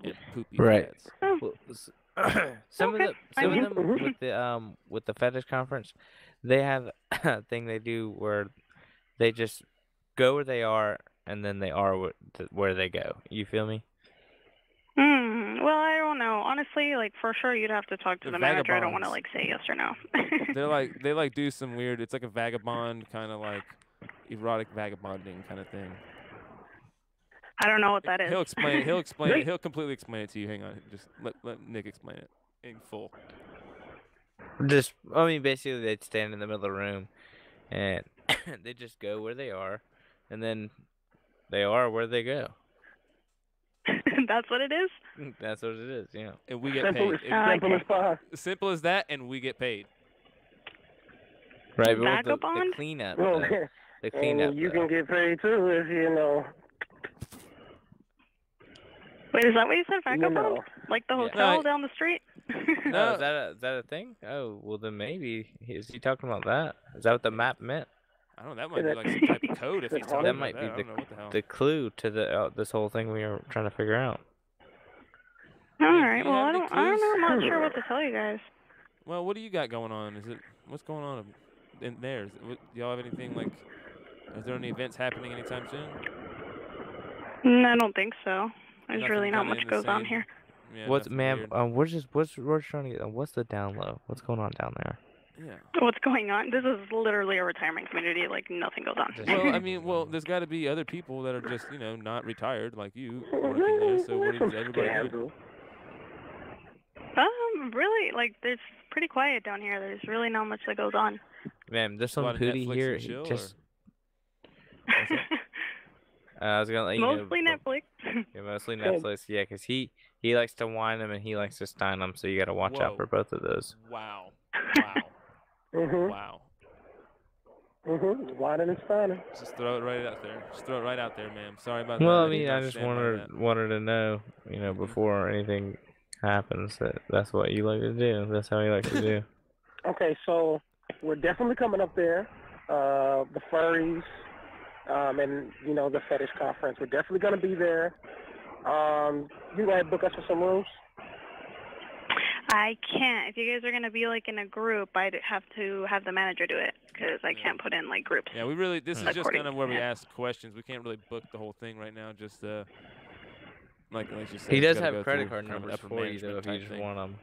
and poopy pads. Some of them with the fetish conference, they have a thing they do where they just go where they are, and then they are where they go. You feel me? Well, I don't know. Honestly, like for sure, you'd have to talk to the manager. I don't want to like say yes or no. they do some weird. It's like a vagabond kind of like erotic vagabonding kind of thing. I don't know what that is. He'll explain it. He'll explain it. He'll completely explain it to you. Hang on, just let Nick explain it in full. Just, I mean, basically they'd stand in the middle of the room, and they just go where they are, and then they are where they go. That's what it is? That's what it is, yeah. And we get Simple paid. as pie. Simple as that, and we get paid. Right, but Backup the on? cleanup. Well, The cleanup. and you can get paid too if you know. Wait, is that what you said? Backup on? Like the hotel No, down the street? No, is that a thing? Oh, well then maybe is he talking about that? Is that what the map meant? I don't know. That might be like some type of code if he's talking That about might that. be I don't know what the hell. the clue to the this whole thing we are trying to figure out. All right. Well, have I any don't know. I'm not clues? sure what to tell you guys. Well, what do you got going on? What's going on in there? Y'all have anything like? Is there any events happening anytime soon? I don't think so. There's Nothing really not kinda much in the goes on same- here. Yeah, What's nothing ma'am? weird. We're trying to get. What's the down low? What's going on down there? Yeah. What's going on? This is literally a retirement community. Like, nothing goes on. Well, I mean, there's got to be other people that are just, not retired like you working there. So what is everybody doing? Really, like, there's pretty quiet down here. There's really not much that goes on. Ma'am, there's some lot of pootie Netflix here. and chill, Just. I was gonna let you Mostly know. Netflix. Yeah, mostly Netflix. Yeah, 'cause he likes to whine them and he likes to stein them. So you got to watch out Whoa. for both of those. Wow. Wow. Mhm. Wow. Mhm. Whining and spawning. Just throw it right out there. Just throw it right out there, ma'am. Sorry about that. Well, I did mean, not I just stand by that. wanted to know, before anything happens, that's what you like to do. That's how you like to do. Okay, so we're definitely coming up there. The furries, and the fetish conference. We're definitely gonna be there. You guys book us for some rooms? I can't. If you guys are going to be, like, in a group, I'd have to have the manager do it because I can't put in, like, groups. Yeah, this is just According kind of where we to that. ask questions. We can't really book the whole thing right now. Just like you said, He it's does gotta have go credit through card kind of an numbers upper for you, though, management if you type just thing. want them.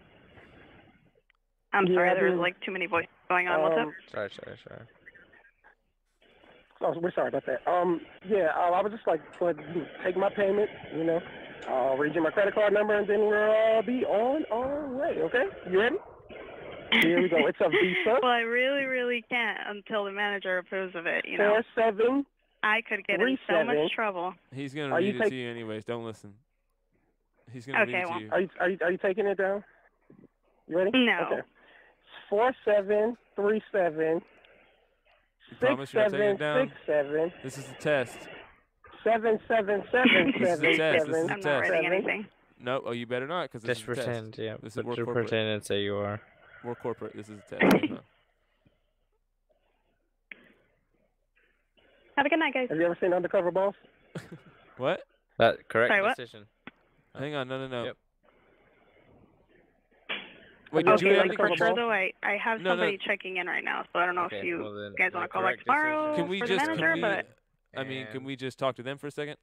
I'm sorry, Yeah, there's, dude. like, too many voices going on. What's up? Sorry. Oh, we're sorry about that. I was just like, go ahead and take my payment, I'll read you my credit card number, and then we'll be on our way, okay? You ready? Here we go. It's a Visa. Well, I really, really can't until the manager approves of it, 47. I could get in so 37. much trouble. He's gonna Are you read it to you anyways. Don't listen. He's gonna read Okay, it to well. you. Are you taking it down? You ready? No. Okay. 4737. You promise you're not taking it down? 6767. This is a test. 7777. This is a test. This is a I'm test. not writing anything. No, you better not, because this Just is a pretend, test. yeah. This is But work just corporate. pretend and say you are. More corporate. This is a test. Hang on. Have a good night, guys. Have you ever seen Undercover Boss? What? That correct Sorry, what? decision. Hang on. No. Yep. Wait, did Okay, you have like, any for questions? sure, though, I have No, no. somebody checking in right now, so I don't know Okay, if you well then, guys want the to call back correct tomorrow Can we for just? the manager, but Can we just talk to them for a second?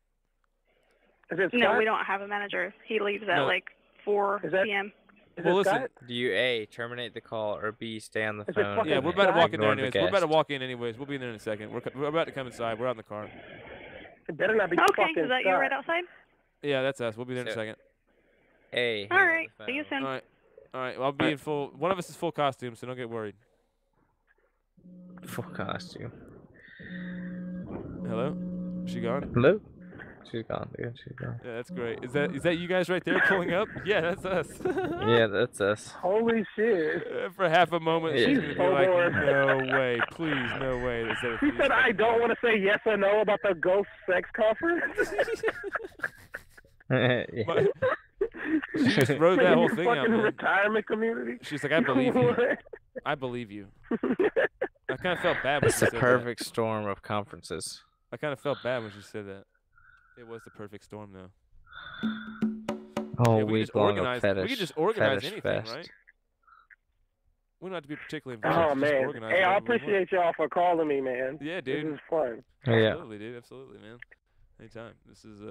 Is it no, Scott? we don't have a manager. He leaves at, No. like, 4 Is that- p.m. Is Well, it listen. Scott? Do you A, terminate the call, or B, stay on the Is it phone? fucking Yeah, and we're about to walk in there ignore the anyways. We're about to guest? walk in anyways. We'll be in there in a second. We're about to come inside. We're out in the car. It better not be Okay, fucking is that you Scott. right outside? Yeah, that's us. We'll be there in a So- second. A. All hang on right, the see you phone. soon. All right. I'll be in full. One of us is full costume, so don't get worried. Full costume. Hello? She gone? Hello? She's gone, dude. She's gone. Yeah, that's great. Is that you guys right there pulling up? Yeah, that's us. Yeah, that's us. Holy shit. For half a moment, Yeah. she's She's gonna be so like, bored. "No way, please, no way." He said, I don't want to say yes or no about the ghost sex conference. Yeah. She just wrote that whole thing out, Fucking man. retirement community. She's like, "I believe you. I believe you." I kind of felt bad when It's she the said perfect storm of conferences. that. I kind of felt bad when she said that. It was the perfect storm, though. Oh, Yeah, we week just long organize- of fetish. we could just organize fetish anything, fest. right? We don't have to be particularly involved. Oh, just man. organize Hey, I whatever we want. appreciate y'all for calling me, man. Yeah, This dude. is fun. Yeah. Absolutely, dude. Absolutely, man. Anytime. This is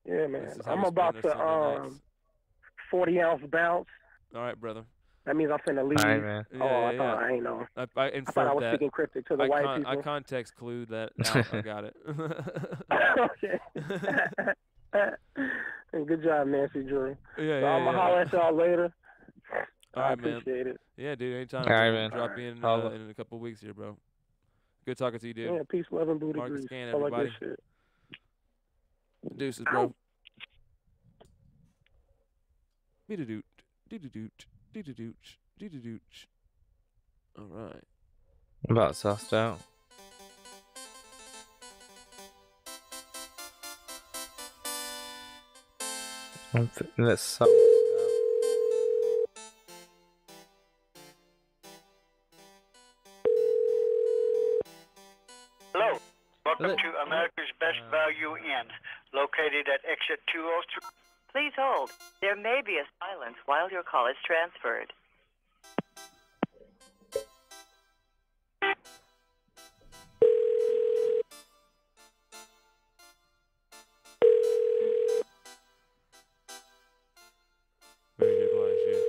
Yeah, man. This is how I'm we about spend to our Sunday nights. 40-ounce bounce. All right, brother. That means I'm finna leave. All right, man. Oh, I thought I ain't know. I I thought I inferred was that. speaking cryptic to the white people. I context clued that out. I got it. Okay. And good job, Nancy Drew. Yeah, So I'm gonna holler at y'all later. All I right, man. appreciate it. Yeah, dude. Anytime. All right, man. Drop in Holla. in a couple of weeks here, bro. Good talking to you, dude. Yeah, peace, love, and booty Marcus grease. Gantt, I like everybody. this shit. Deuces, bro. Dee-da-doot, dee-da-doot, dee-da-doot, dee-da-doot. All right. About sussed out. Let's suss out. Hello. Welcome Hello. to America's Best Value Inn, located at exit 203. Please hold. There may be a silence while your call is transferred. Very good line, shit.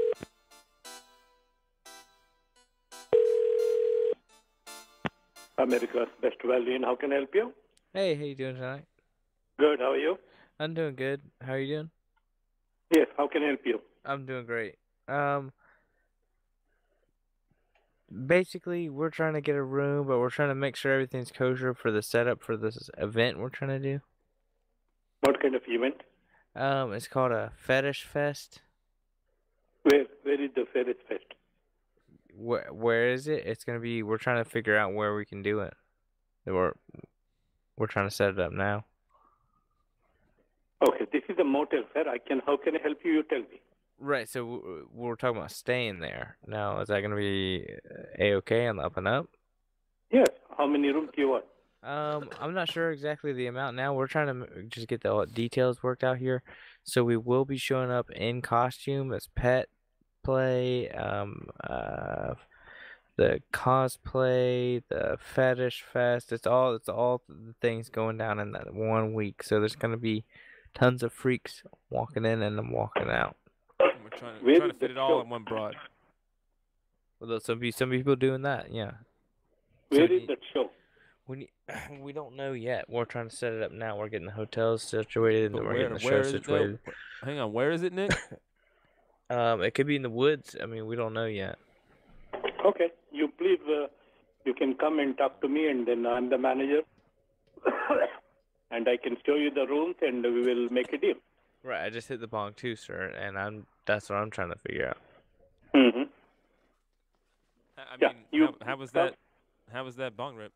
America's Best Value Inn, how can I help you? Hey, how you doing tonight? Good, how are you? I'm doing good. How are you doing? Yes, how can I help you? I'm doing great. Basically, we're trying to get a room, but we're trying to make sure everything's kosher for the setup for this event we're trying to do. What kind of event? It's called a Fetish Fest. Where is the Ferris Fest? Where is it? It's gonna be. We're trying to figure out where we can do it. We're trying to set it up now. Okay, this is a motel, sir. How can I help you? You tell me. Right. So we're talking about staying there. Now, is that gonna be a-okay on the up and up? Yes. How many rooms do you want? I'm not sure exactly the amount now. We're trying to just get the details worked out here. So we will be showing up in costume as pet play, the cosplay, the fetish fest. It's all the things going down in that 1 week. So there's gonna be tons of freaks walking in and walking out. We're trying to fit it all in one broad. Well, there's some people doing that, yeah. Where is that show? We don't know yet. We're trying to set it up now. We're getting the hotels situated and But we're getting the show where is it, though? situated. Hang on, where is it, Nick? It could be in the woods. I mean, we don't know yet. Okay. You please, you can come and talk to me, and then I'm the manager. And I can show you the rooms, and we will make a deal. Right. I just hit the bong too, sir, and that's what I'm trying to figure out. Mm-hmm. I mean, how was that? How was that bong rip?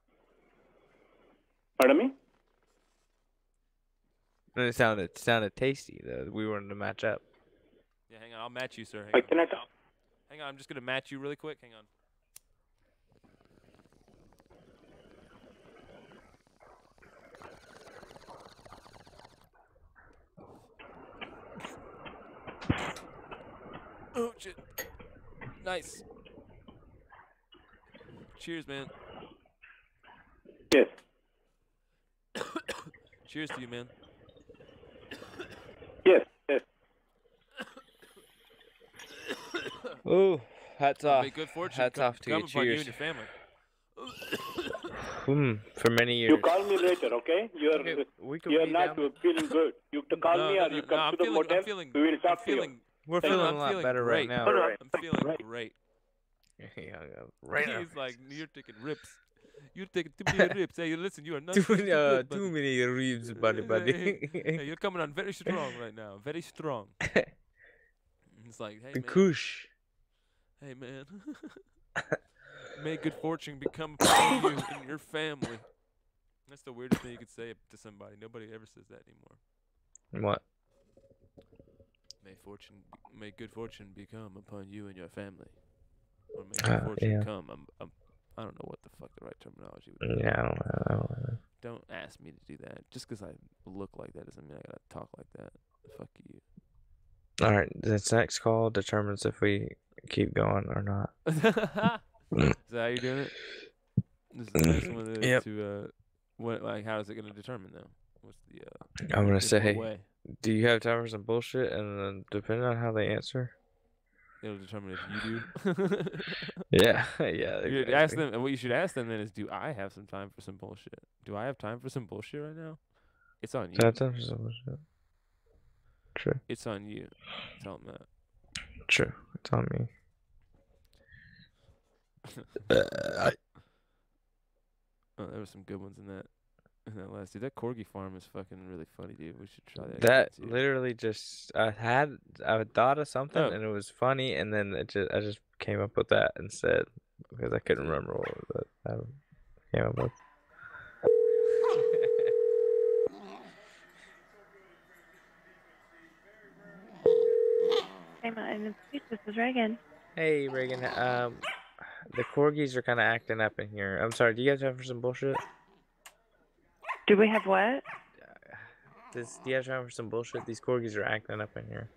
Pardon me? And it sounded tasty though. We wanted to match up. Yeah, hang on. I'll match you, sir. Can I talk? Hang on. I'm just gonna match you really quick. Hang on. Oh shit! Nice. Cheers, man. Yes. Cheers to you, man. Yes. Yes. Ooh, hats off. May good fortune Hats off to you. come upon you Cheers. and your family. For many years. You call me later, okay? You're not feeling good. You have to call me or you come to the motel. We will talk to you. We're feeling a lot better right now. I'm feeling great. Right now. He's like, you're taking rips. You're taking too many rips. Hey, listen, you are not too many ribs, buddy. Hey, you're coming on very strong right now. Very strong. It's like, hey, the man. koosh. Hey, man. May good fortune become upon you and your family. That's the weirdest thing you could say to somebody. Nobody ever says that anymore. What? May good fortune become upon you and your family. Or may good fortune come. I don't know what the fuck the right terminology would be. Yeah, I don't know. Don't ask me to do that. Just because I look like that doesn't mean I gotta talk like that. Fuck you. Alright, this next call determines if we keep going or not. Is that how you're doing it? This is the next one is Yep. to how is it gonna determine though? What's the I'm gonna say, way? do you have time for some bullshit? And then depending on how they answer, it'll determine if you do. Yeah. You ask them, and what you should ask them then is, do I have some time for some bullshit? Do I have time for some bullshit right now? It's on you. Do I have time for some bullshit? True. It's on you. Tell them that. True. It's on me. Oh, there were some good ones in that last dude. That Corgi farm is fucking really funny, dude. We should try that. That literally just I thought of something and it was funny, and then I just came up with that instead because I couldn't remember what I came up with. Hey, this is Reagan. Hey, Reagan. The Corgis are kind of acting up in here. I'm sorry. Do you guys have some bullshit? Do we have what? Do you guys have some bullshit? These Corgis are acting up in here.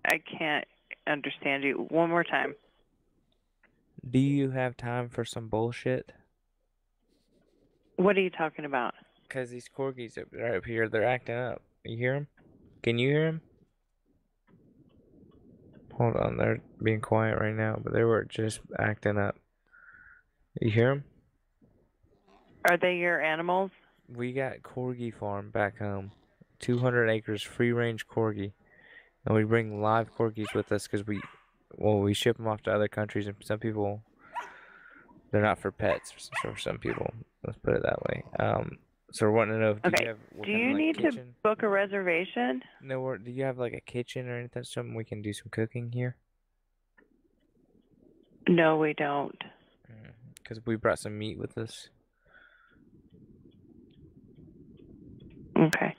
I can't understand you. One more time. Do you have time for some bullshit? What are you talking about? Because these Corgis are up here, they're acting up. You hear them? Can you hear them? Hold on, they're being quiet right now, but they were just acting up. You hear them? Are they your animals? We got Corgi farm back home. 200 acres, free-range Corgi. And we bring live Corgis with us because we ship them off to other countries, and some people, they're not for pets for some people. Let's put it that way. So we're wanting to know if do you need to book a reservation? No, do you have like a kitchen or anything? Something we can do some cooking here? No, we don't. Because we brought some meat with us. Okay.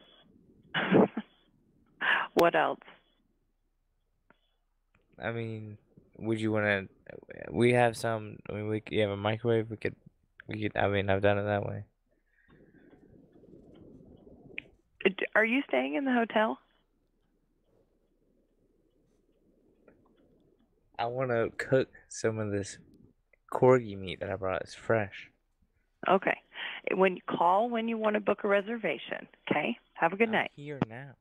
What else? I mean, would you want to? We have some. I mean, you have a microwave. We could. I mean, I've done it that way. Are you staying in the hotel? I want to cook some of this Corgi meat that I brought. It's fresh. Okay. When you call when you want to book a reservation, okay? Have a good night. Here now.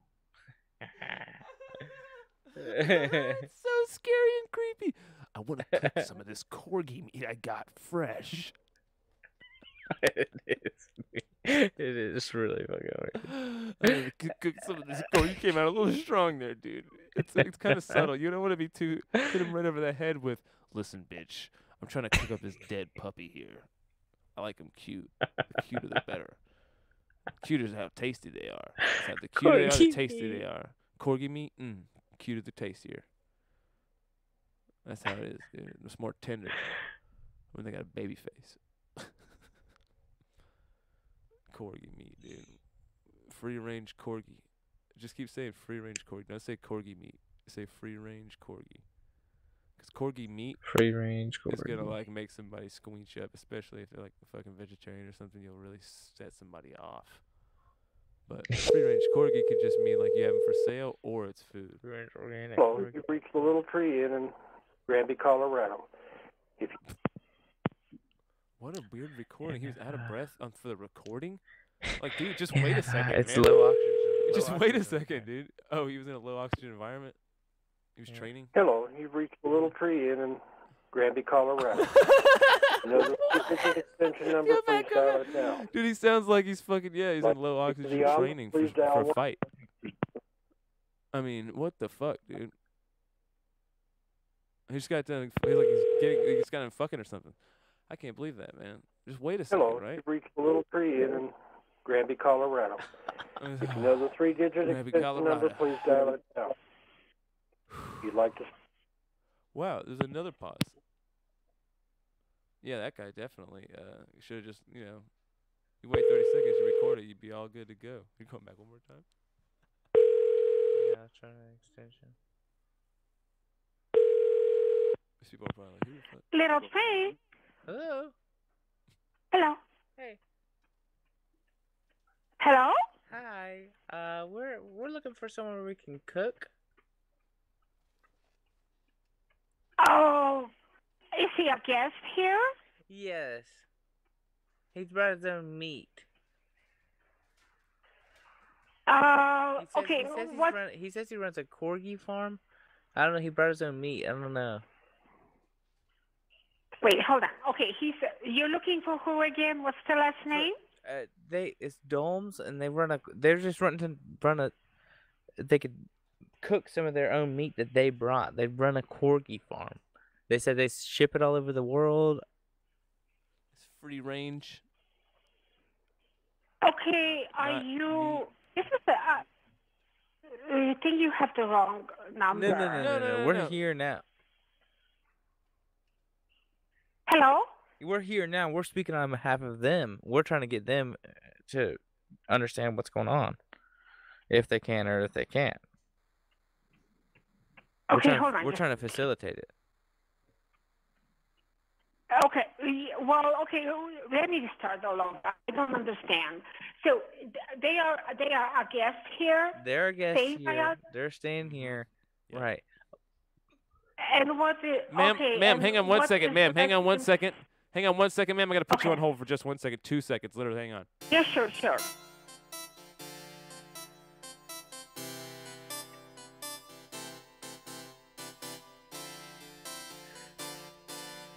It's so scary and creepy. I want to cook some of this Corgi meat I got fresh. It is really fucking weird. I mean, cook some of this Corgi. You came out a little strong there, dude. It's kind of subtle. You don't want to be too hit him right over the head with, "Listen, bitch, I'm trying to cook up this dead puppy here. I like them cute. The cuter the better. Cuter is how tasty they are. The cuter they are, the tastier they are. Corgi meat, cuter the tastier. That's how it is, dude. It's more tender when they got a baby face. Corgi meat, dude. Free-range Corgi. Just keep saying free-range Corgi. Don't say Corgi meat. Say free-range Corgi. Because Corgi meat free-range Corgi is going to, like, make somebody squinch up, especially if they're, like, a fucking vegetarian or something. You'll really set somebody off. But free-range Corgi could just mean, like, you have them for sale or it's food. Free-range organic Hello, Corgi. you've reached the Little Tree Inn in Granby, Colorado. What a weird recording. He was out of breath for the recording? Like, dude, just wait a second, It's man. low oxygen. Just wait a second, dude. Oh, he was in a low oxygen environment? He was training? Hello, you've reached the Little Tree Inn in Granby, Colorado. Extension number, please dial it now. Dude, he sounds like he's fucking, he's in low oxygen training for a fight. I mean, what the fuck, dude? He just got done, he's got him fucking or something. I can't believe that, man. Just wait a second, Hello, right? you've reached the Little Tree Inn in Granby, Colorado. If you know the three-digit extension number, please dial it now. If you'd like to... Wow, there's another pause. Yeah, that guy definitely should have just, you wait 30 seconds, you record it, you'd be all good to go. You come back one more time? Yeah, I'll try an extension. These people are probably like, who the fuck? Little Tree. Hello. Hello. Hey. Hello? Hi. We're looking for somewhere we can cook. Oh, is he a guest here? Yes. He's brought his own meat. Okay. He says he runs a Corgi farm. I don't know. He brought his own meat. I don't know. Wait, hold on. Okay, you're looking for who again? What's the last name? It's Domes, and they're just they could cook some of their own meat that they brought. They run a Corgi farm. They said they ship it all over the world. It's free range. Okay, are you? This is the. I think you have the wrong number. No. We're here now. Hello? We're here now. We're speaking on behalf of them. We're trying to get them to understand what's going on, if they can or if they can't. Okay, hold on. We're trying to facilitate it. Okay. Well, okay. Let me start all over. I don't understand. So they are a guest here. They're a guest here. They're staying here. Yeah. Right. And what is ma'am? Okay, ma'am, hang on 1 second, ma'am. Hang on 1 second. Hang on 1 second, ma'am. I gotta put you on hold for just 1 second. 2 seconds, literally. Hang on. Yeah, sure.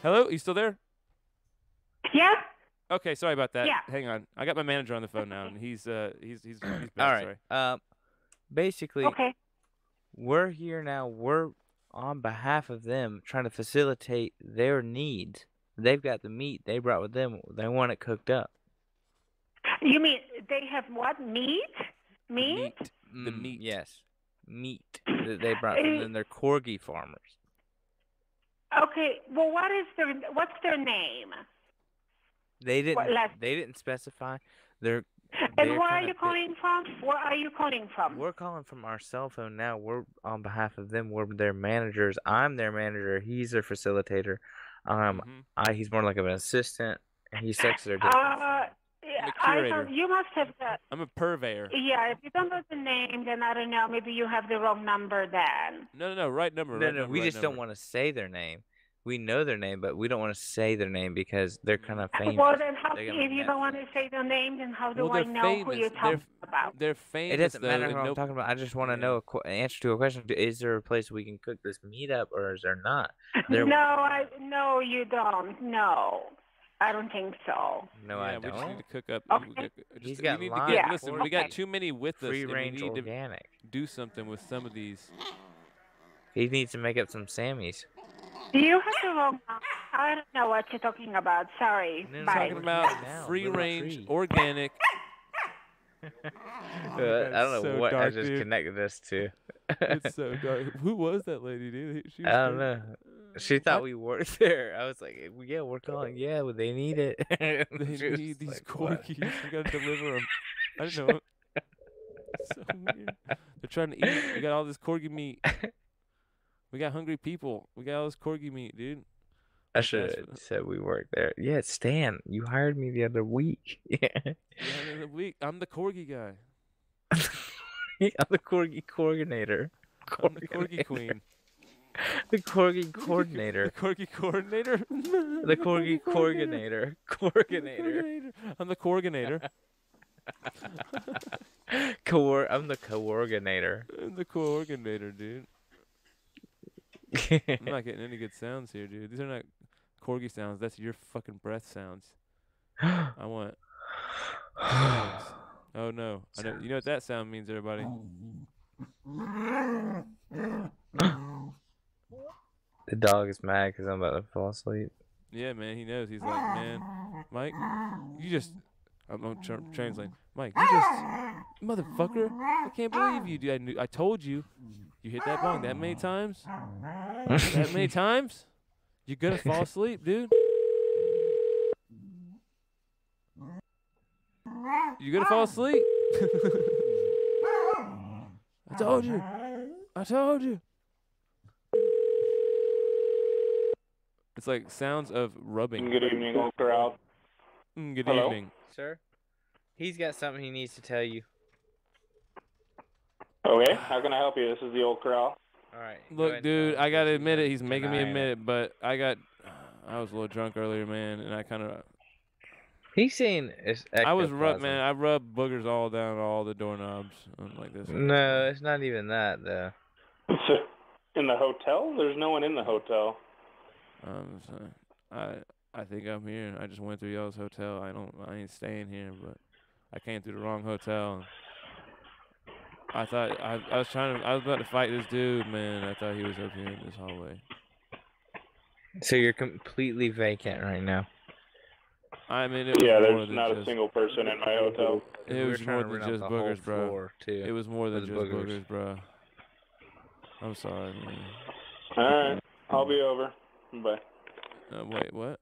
Hello, you still there? Yeah. Okay, sorry about that. Yeah. Hang on. I got my manager on the phone now, and he's back. All right. Sorry. Basically, okay. We're here now. We're on behalf of them trying to facilitate their needs. They've got the meat they brought with them. They want it cooked up. You mean they have what? Meat? Meat? The meat. Yes. Meat that they brought from them. They're Corgi farmers. Okay. Well, what's their name? They didn't specify. And where are you calling from? Where are you calling from? We're calling from our cell phone now. We're on behalf of them. We're their managers. I'm their manager. He's their facilitator. He's more like an assistant. And he sets their difference. You must have that. I'm a purveyor. Yeah, if you don't know the name, then I don't know. Maybe you have the wrong number then. No, right number. No, we just don't want to say their name. We know their name, but we don't want to say their name because they're kind of famous. Well, then if you don't want to say their name, then how do I know who you're talking about? They're famous. It doesn't matter who I'm talking about. I just want to know an answer to a question. Is there a place we can cook this meat up, or is there not? No, you don't. No. I don't think so. No, I don't. We just need to cook up. Okay. Listen, we got too many with us. Free range we need organic. To do something with some of these. He needs to make up some Sammys. You have the wrong. I don't know what you're talking about. Sorry. Bye. Talking about free range organic. I don't know what I just connected this to. It's so dark. Who was that lady, dude? I don't know. She thought we worked there. I was like, yeah, we're calling. Yeah, but they need it. They need these Corgis. We gotta deliver them. I don't know. So weird. They're trying to eat. We got all this Corgi meat. We got hungry people. We got all this Corgi meat, dude. I should have said we worked there. Yeah, Stan, you hired me the other week. Yeah, the other week. I'm the Corgi guy. I'm the Corgi coordinator. I'm the Corgi queen. The Corgi coordinator. The Corgi coordinator? The Corgi coordinator. Coordinator. I'm the coordinator. I'm the coordinator. I'm the coordinator, dude. I'm not getting any good sounds here, dude. These are not Corgi sounds. That's your fucking breath sounds. I want sounds. Oh, no. I know. You know what that sound means, everybody? The dog is mad because I'm about to fall asleep. Yeah, man. He knows. He's like, man, Mike, you just... I'm translating. Mike, you just... Motherfucker. I can't believe you, dude. I told you. You hit that bong that many times? That many times? You're gonna fall asleep, dude. You're gonna fall asleep. I told you. I told you. It's like sounds of rubbing. Good evening, old crowd. Good Hello? evening. Sir? He's got something he needs to tell you. Okay, how can I help you? This is the old corral. All right. Look, dude, I gotta admit it. He's making me admit it, but I was a little drunk earlier, man, and I kind of. He's saying it's. I was man. I rubbed boogers all down all the doorknobs like this. No, it's not even that though. In the hotel? There's no one in the hotel. I think I'm here. I just went through y'all's hotel. I ain't staying here, but I came through the wrong hotel. I thought I was about to fight this dude, man. I thought he was up here in this hallway. So you're completely vacant right now. I mean, it was there's not a single person in my hotel. It was more than just boogers, bro. It was more than just boogers, bro. I'm sorry, man. All right, I'll be over. Bye. Wait, what?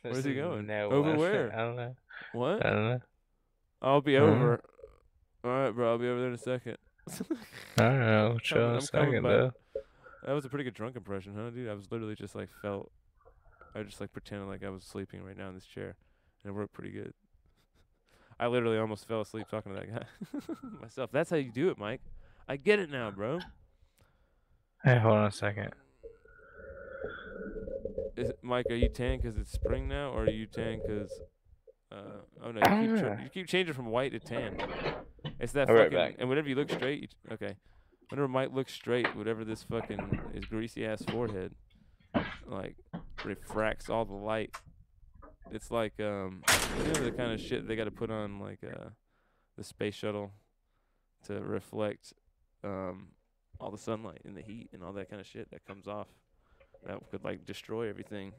Where's he going? No, over where? I don't know. What? I don't know. I'll be over. All right, bro. I'll be over there in a second. I don't know. Chill a second, though. That was a pretty good drunk impression, huh, dude? I was literally just like I just like pretended like I was sleeping right now in this chair, and it worked pretty good. I literally almost fell asleep talking to that guy myself. That's how you do it, Mike. I get it now, bro. Hey, hold on a second. Mike, are you tan because it's spring now, or are you tan because? Oh no, you keep changing from white to tan. It's that fucking. Right, and whenever you look straight, okay. Whenever Mike looks straight, whatever this fucking his greasy ass forehead, like refracts all the light. It's like you know the kind of shit they got to put on like the space shuttle to reflect all the sunlight and the heat and all that kind of shit that comes off that could like destroy everything.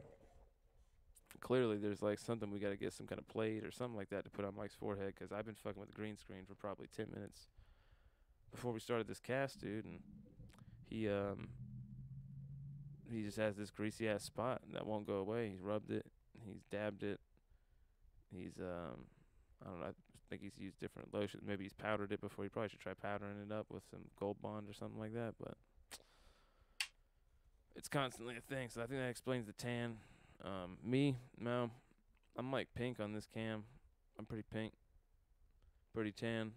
Clearly, there's like something we got to get some kind of plate or something like that to put on Mike's forehead, because I've been fucking with the green screen for probably 10 minutes before we started this cast, dude, and he just has this greasy ass spot that won't go away. He's rubbed it, he's dabbed it, he's I don't know, I think he's used different lotions. Maybe he's powdered it before. He probably should try powdering it up with some Gold Bond or something like that, but it's constantly a thing, so I think that explains the tan. No, I'm like pink on this cam. I'm pretty pink, pretty tan.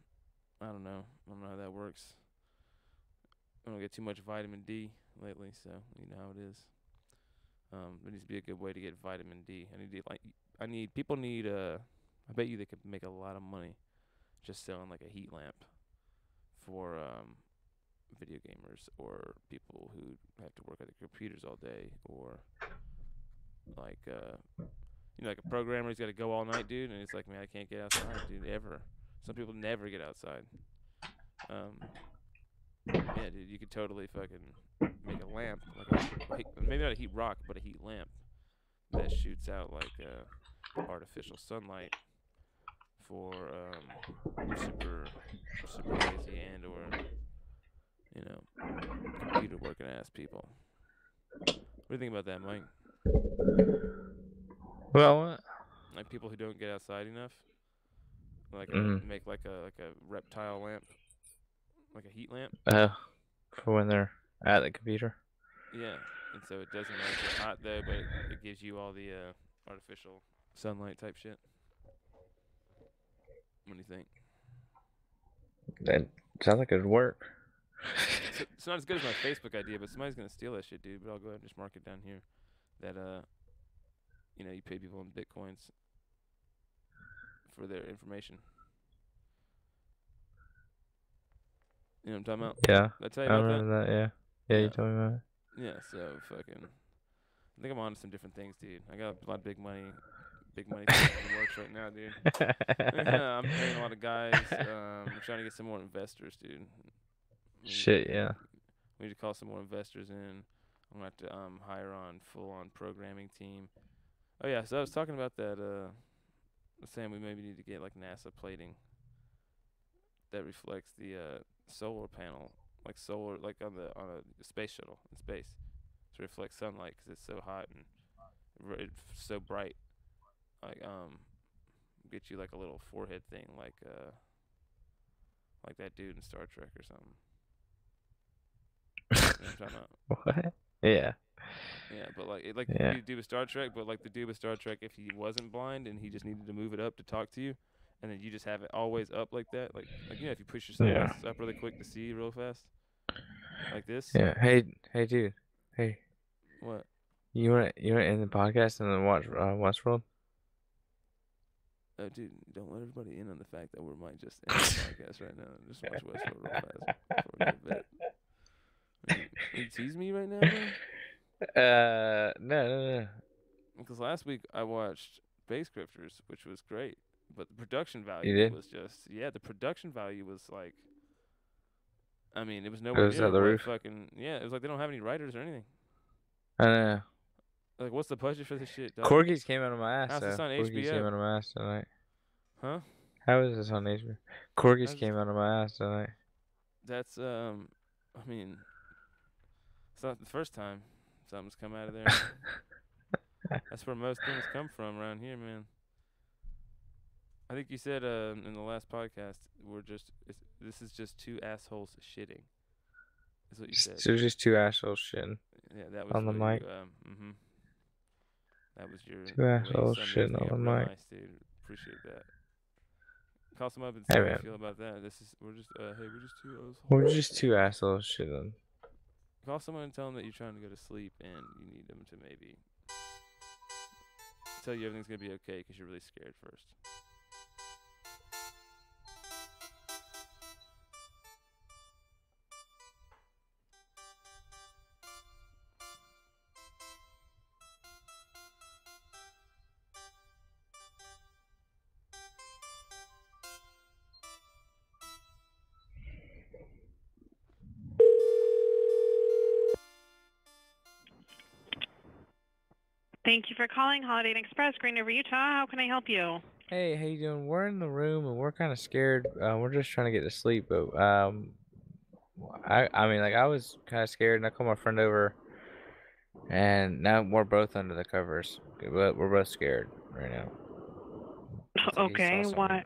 I don't know how that works. I don't get too much vitamin D lately, so you know how it is. There needs to be a good way to get vitamin D. People need I bet you they could make a lot of money just selling like a heat lamp for video gamers or people who have to work at the computers all day, or like like a programmer. He's got to go all night, dude, and it's like, man, I can't get outside, dude, ever. Some people never get outside. Yeah, dude, you could totally fucking make a lamp, like maybe not a heat rock, but a heat lamp that shoots out like artificial sunlight for super lazy and or computer working ass people. What do you think about that, Mike? Well, like people who don't get outside enough, like make like a reptile lamp, like a heat lamp. For when they're at the computer. Yeah, and so it doesn't like get hot though, but it gives you all the artificial sunlight type shit. What do you think? That sounds like it'd work. It's not as good as my Facebook idea, but somebody's gonna steal that shit, dude. But I'll go ahead and just mark it down here. That you pay people in bitcoins for their information. You know what I'm talking about? Yeah. Did I tell you about that? Yeah, you told me about it. Yeah, so fucking, I think I'm on to some different things, dude. I got a lot of big money in the works right now, dude. I'm paying a lot of guys. I'm trying to get some more investors, dude. Shit, yeah. We need to call some more investors in. I'm gonna have to hire on full-on programming team. Oh yeah, so I was talking about that. Saying we maybe need to get like NASA plating that reflects the solar panel, like solar, like on a space shuttle in space, to reflect sunlight because it's so hot and it's so bright. Like get you like a little forehead thing, like that dude in Star Trek or something. You know what I'm talking about? What? Yeah. Yeah, but the dude with Star Trek, but like the dude with Star Trek, if he wasn't blind and he just needed to move it up to talk to you, and then you just have it always up like that, like if you push your sunglasses up really quick to see real fast, like this. Yeah. Hey, dude. Hey. What? You wanna end the podcast and then watch Westworld? Oh, dude, don't let everybody in on the fact that we might just end the podcast right now and just watch Westworld real fast for a little bit. Are you teasing me right now, man? No. Because last week I watched Base Grifters, which was great, but the production value was just the production value was like, I mean, it was nowhere near the roof. Fucking it was like they don't have any writers or anything. I know. Like, what's the budget for this shit, dog? Corgis came out of my ass. How's this on Corgis HBO? came out of my ass tonight. Huh? How is this on HBO? Corgis came out of my ass tonight. That's I mean, it's not the first time something's come out of there. That's where most things come from around here, man. I think you said in the last podcast this is just two assholes shitting. Is what you said. So just two assholes shitting. Yeah, that was on the mic. That was your two assholes shitting on the mic. Nice, dude. Appreciate that. Call them up and hey, see man. how you feel about that. We're just two assholes. We're just two assholes shitting. Call someone and tell them that you're trying to go to sleep and you need them to maybe tell you everything's gonna be okay because you're really scared first. Thank you for calling Holiday Inn Express, Green River, Utah. How can I help you? Hey, how you doing? We're in the room and we're kind of scared. We're just trying to get to sleep, but I mean, like I was kind of scared, and I called my friend over, and now we're both under the covers, but we're both scared right now. Okay, why?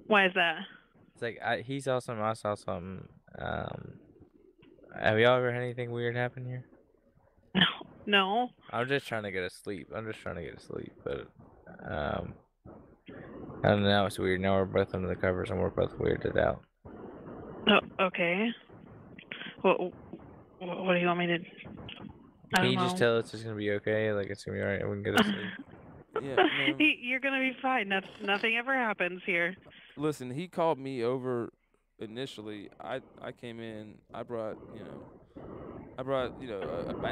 Why is that? It's like he saw something, I saw something. Have y'all ever had anything weird happen here? No. I'm just trying to get to sleep. But and now it's weird. Now we're both under the covers and we're both weirded out. Oh, okay. What do you want me to? Can you just tell us it's gonna be okay? Like it's gonna be alright and we can go to sleep. Yeah. You're gonna be fine. Nothing ever happens here. Listen, he called me over initially. I came in. I brought a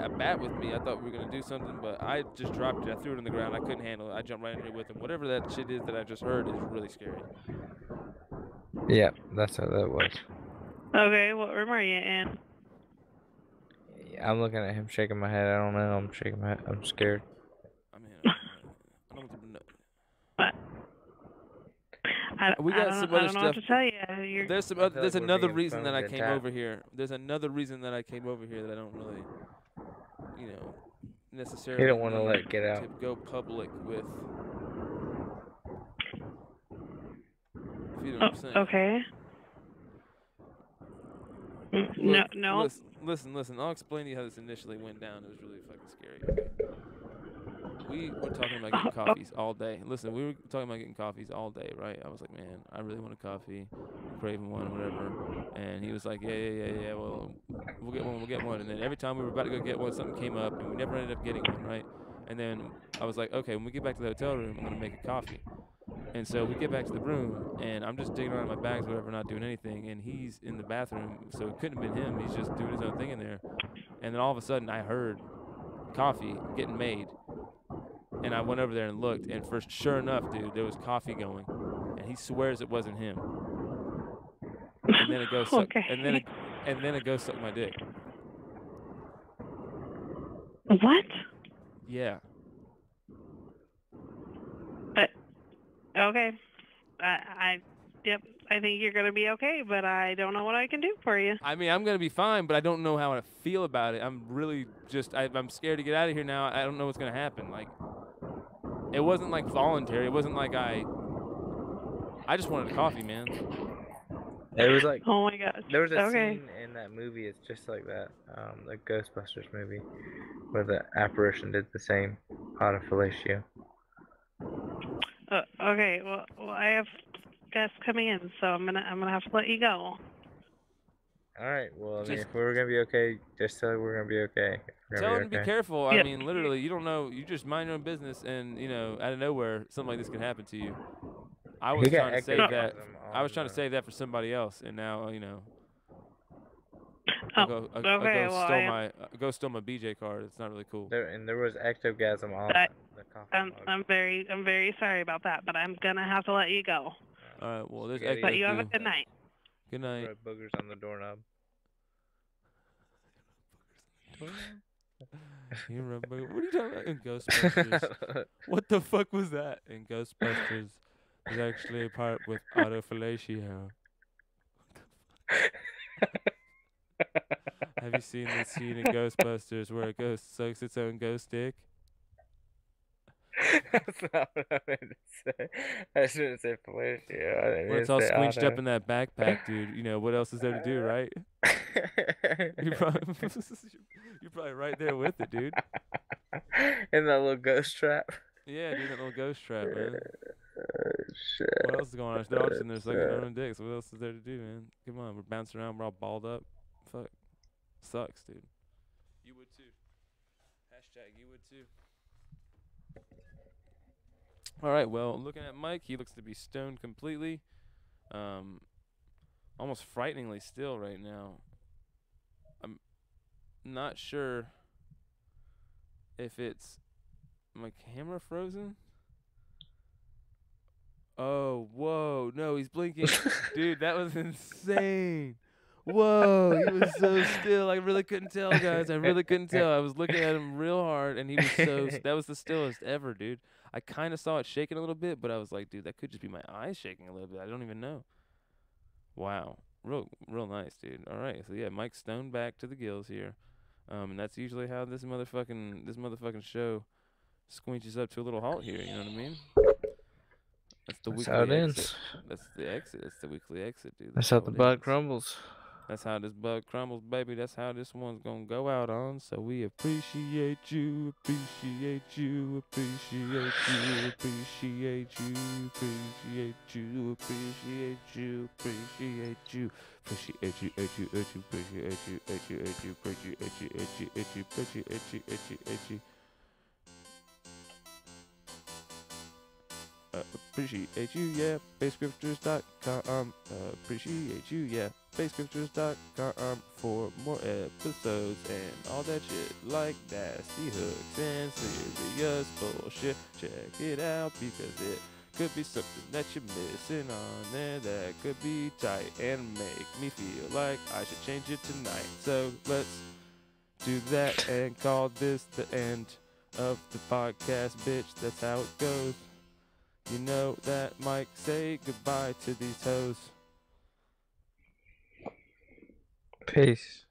bat with me. I thought we were gonna do something, but I just dropped it. I threw it on the ground. I couldn't handle it. I jumped right in here with him. Whatever that shit is that I just heard is really scary. Yeah, that's how that was. Okay, what room are you in? Yeah, I'm looking at him shaking my head. I don't know. I'm shaking my head. I'm scared. I mean, I don't know. We got some other stuff. I don't know what to tell you. There's some other. There's another reason that I came over here. There's another reason that I came over here that I don't really, necessarily. You don't want to let it get out. To go public with. If you know what I'm saying. Okay. Look, no. Listen. I'll explain to you how this initially went down. It was really fucking scary. We were talking about getting coffees all day. Listen, we were talking about getting coffees all day, right? I was like, man, I really want a coffee. I'm craving one, whatever. And he was like, yeah. Well, we'll get one. And then every time we were about to go get one, something came up, and we never ended up getting one, right? And then I was like, okay, when we get back to the hotel room, I'm going to make a coffee. And so we get back to the room, and I'm just digging around in my bags, whatever, not doing anything. And he's in the bathroom, so it couldn't have been him. He's just doing his own thing in there. And then all of a sudden, I heard coffee getting made. And I went over there and looked, and sure enough, dude, there was coffee going, and he swears it wasn't him. And then it goes, okay. and then it goes suck my dick. What? Yeah. Okay. Yep. I think you're gonna be okay, but I don't know what I can do for you. I mean, I'm gonna be fine, but I don't know how I feel about it. I'm really just, I'm scared to get out of here now. I don't know what's gonna happen. Like, it wasn't like voluntary. It wasn't like I just wanted a coffee, man. It was like, oh my gosh. There was a scene in that movie. It's just like that, the Ghostbusters movie, where the apparition did the same out of fellatio. Okay. Well, I have guests coming in, so I'm gonna have to let you go. All right. Well, I mean, if we're gonna be okay, just tell her we're gonna be okay. Tell them to be careful. Yep. I mean, literally, you don't know. You just mind your own business, and out of nowhere, something like this can happen to you. I was trying to save that. I was trying to save that for somebody else, and now go steal my BJ card. It's not really cool. There was ectoplasm on the coffee. I'm very sorry about that, but I'm gonna have to let you go. All right. Well, there's but you have a good night. Good night. Boogers on the doorknob. You remember? What are you talking about? In Ghostbusters. What the fuck was that? In Ghostbusters, there's actually a part with autofellatio. Have you seen the scene in Ghostbusters where a ghost sucks its own ghost dick? That's not what I meant to say. I shouldn't say fellatio. When it's all squinched up in that backpack, dude. You know what else is there to do, right? You're probably right there with it, dude. In that little ghost trap. Yeah, dude, that little ghost trap, man. Shit. What else is going on? They're all just in there sucking their own dicks. What else is there to do, man? Come on, we're bouncing around. We're all balled up. Fuck. Sucks, dude. You would too. Hashtag you would too. All right, well, looking at Mike, he looks to be stoned completely. Almost frighteningly still right now. I'm not sure if it's my camera frozen. Oh, whoa. No, he's blinking. Dude, that was insane. Whoa, he was so still. I really couldn't tell, guys. I really couldn't tell. I was looking at him real hard, and he was that was the stillest ever, dude. I kind of saw it shaking a little bit, but I was like, dude, that could just be my eyes shaking a little bit. I don't even know. Wow. Real nice, dude. All right. So, yeah, Mike's stoned back to the gills here. And that's usually how this motherfucking show squinches up to a little halt here. You know what I mean? That's the weekly how it exit. ends. That's the exit. That's the weekly exit, dude. That's how the bug crumbles. That's how this bug crumbles, baby. That's how this one's gonna go out on. So we appreciate you, appreciate you, appreciate you, appreciate you, appreciate you, appreciate you, appreciate you, appreciate you, appreciate you, appreciate you, appreciate you, appreciate you. Appreciate you, yeah, basegrifters.com. Appreciate you, yeah, basegrifters.com for more episodes and all that shit like nasty hooks and serious bullshit. Check it out because it could be something that you're missing on there that could be tight and make me feel like I should change it tonight. So let's do that and call this the end of the podcast, bitch. That's how it goes. You know that, Mike. Say goodbye to these hoes. Peace.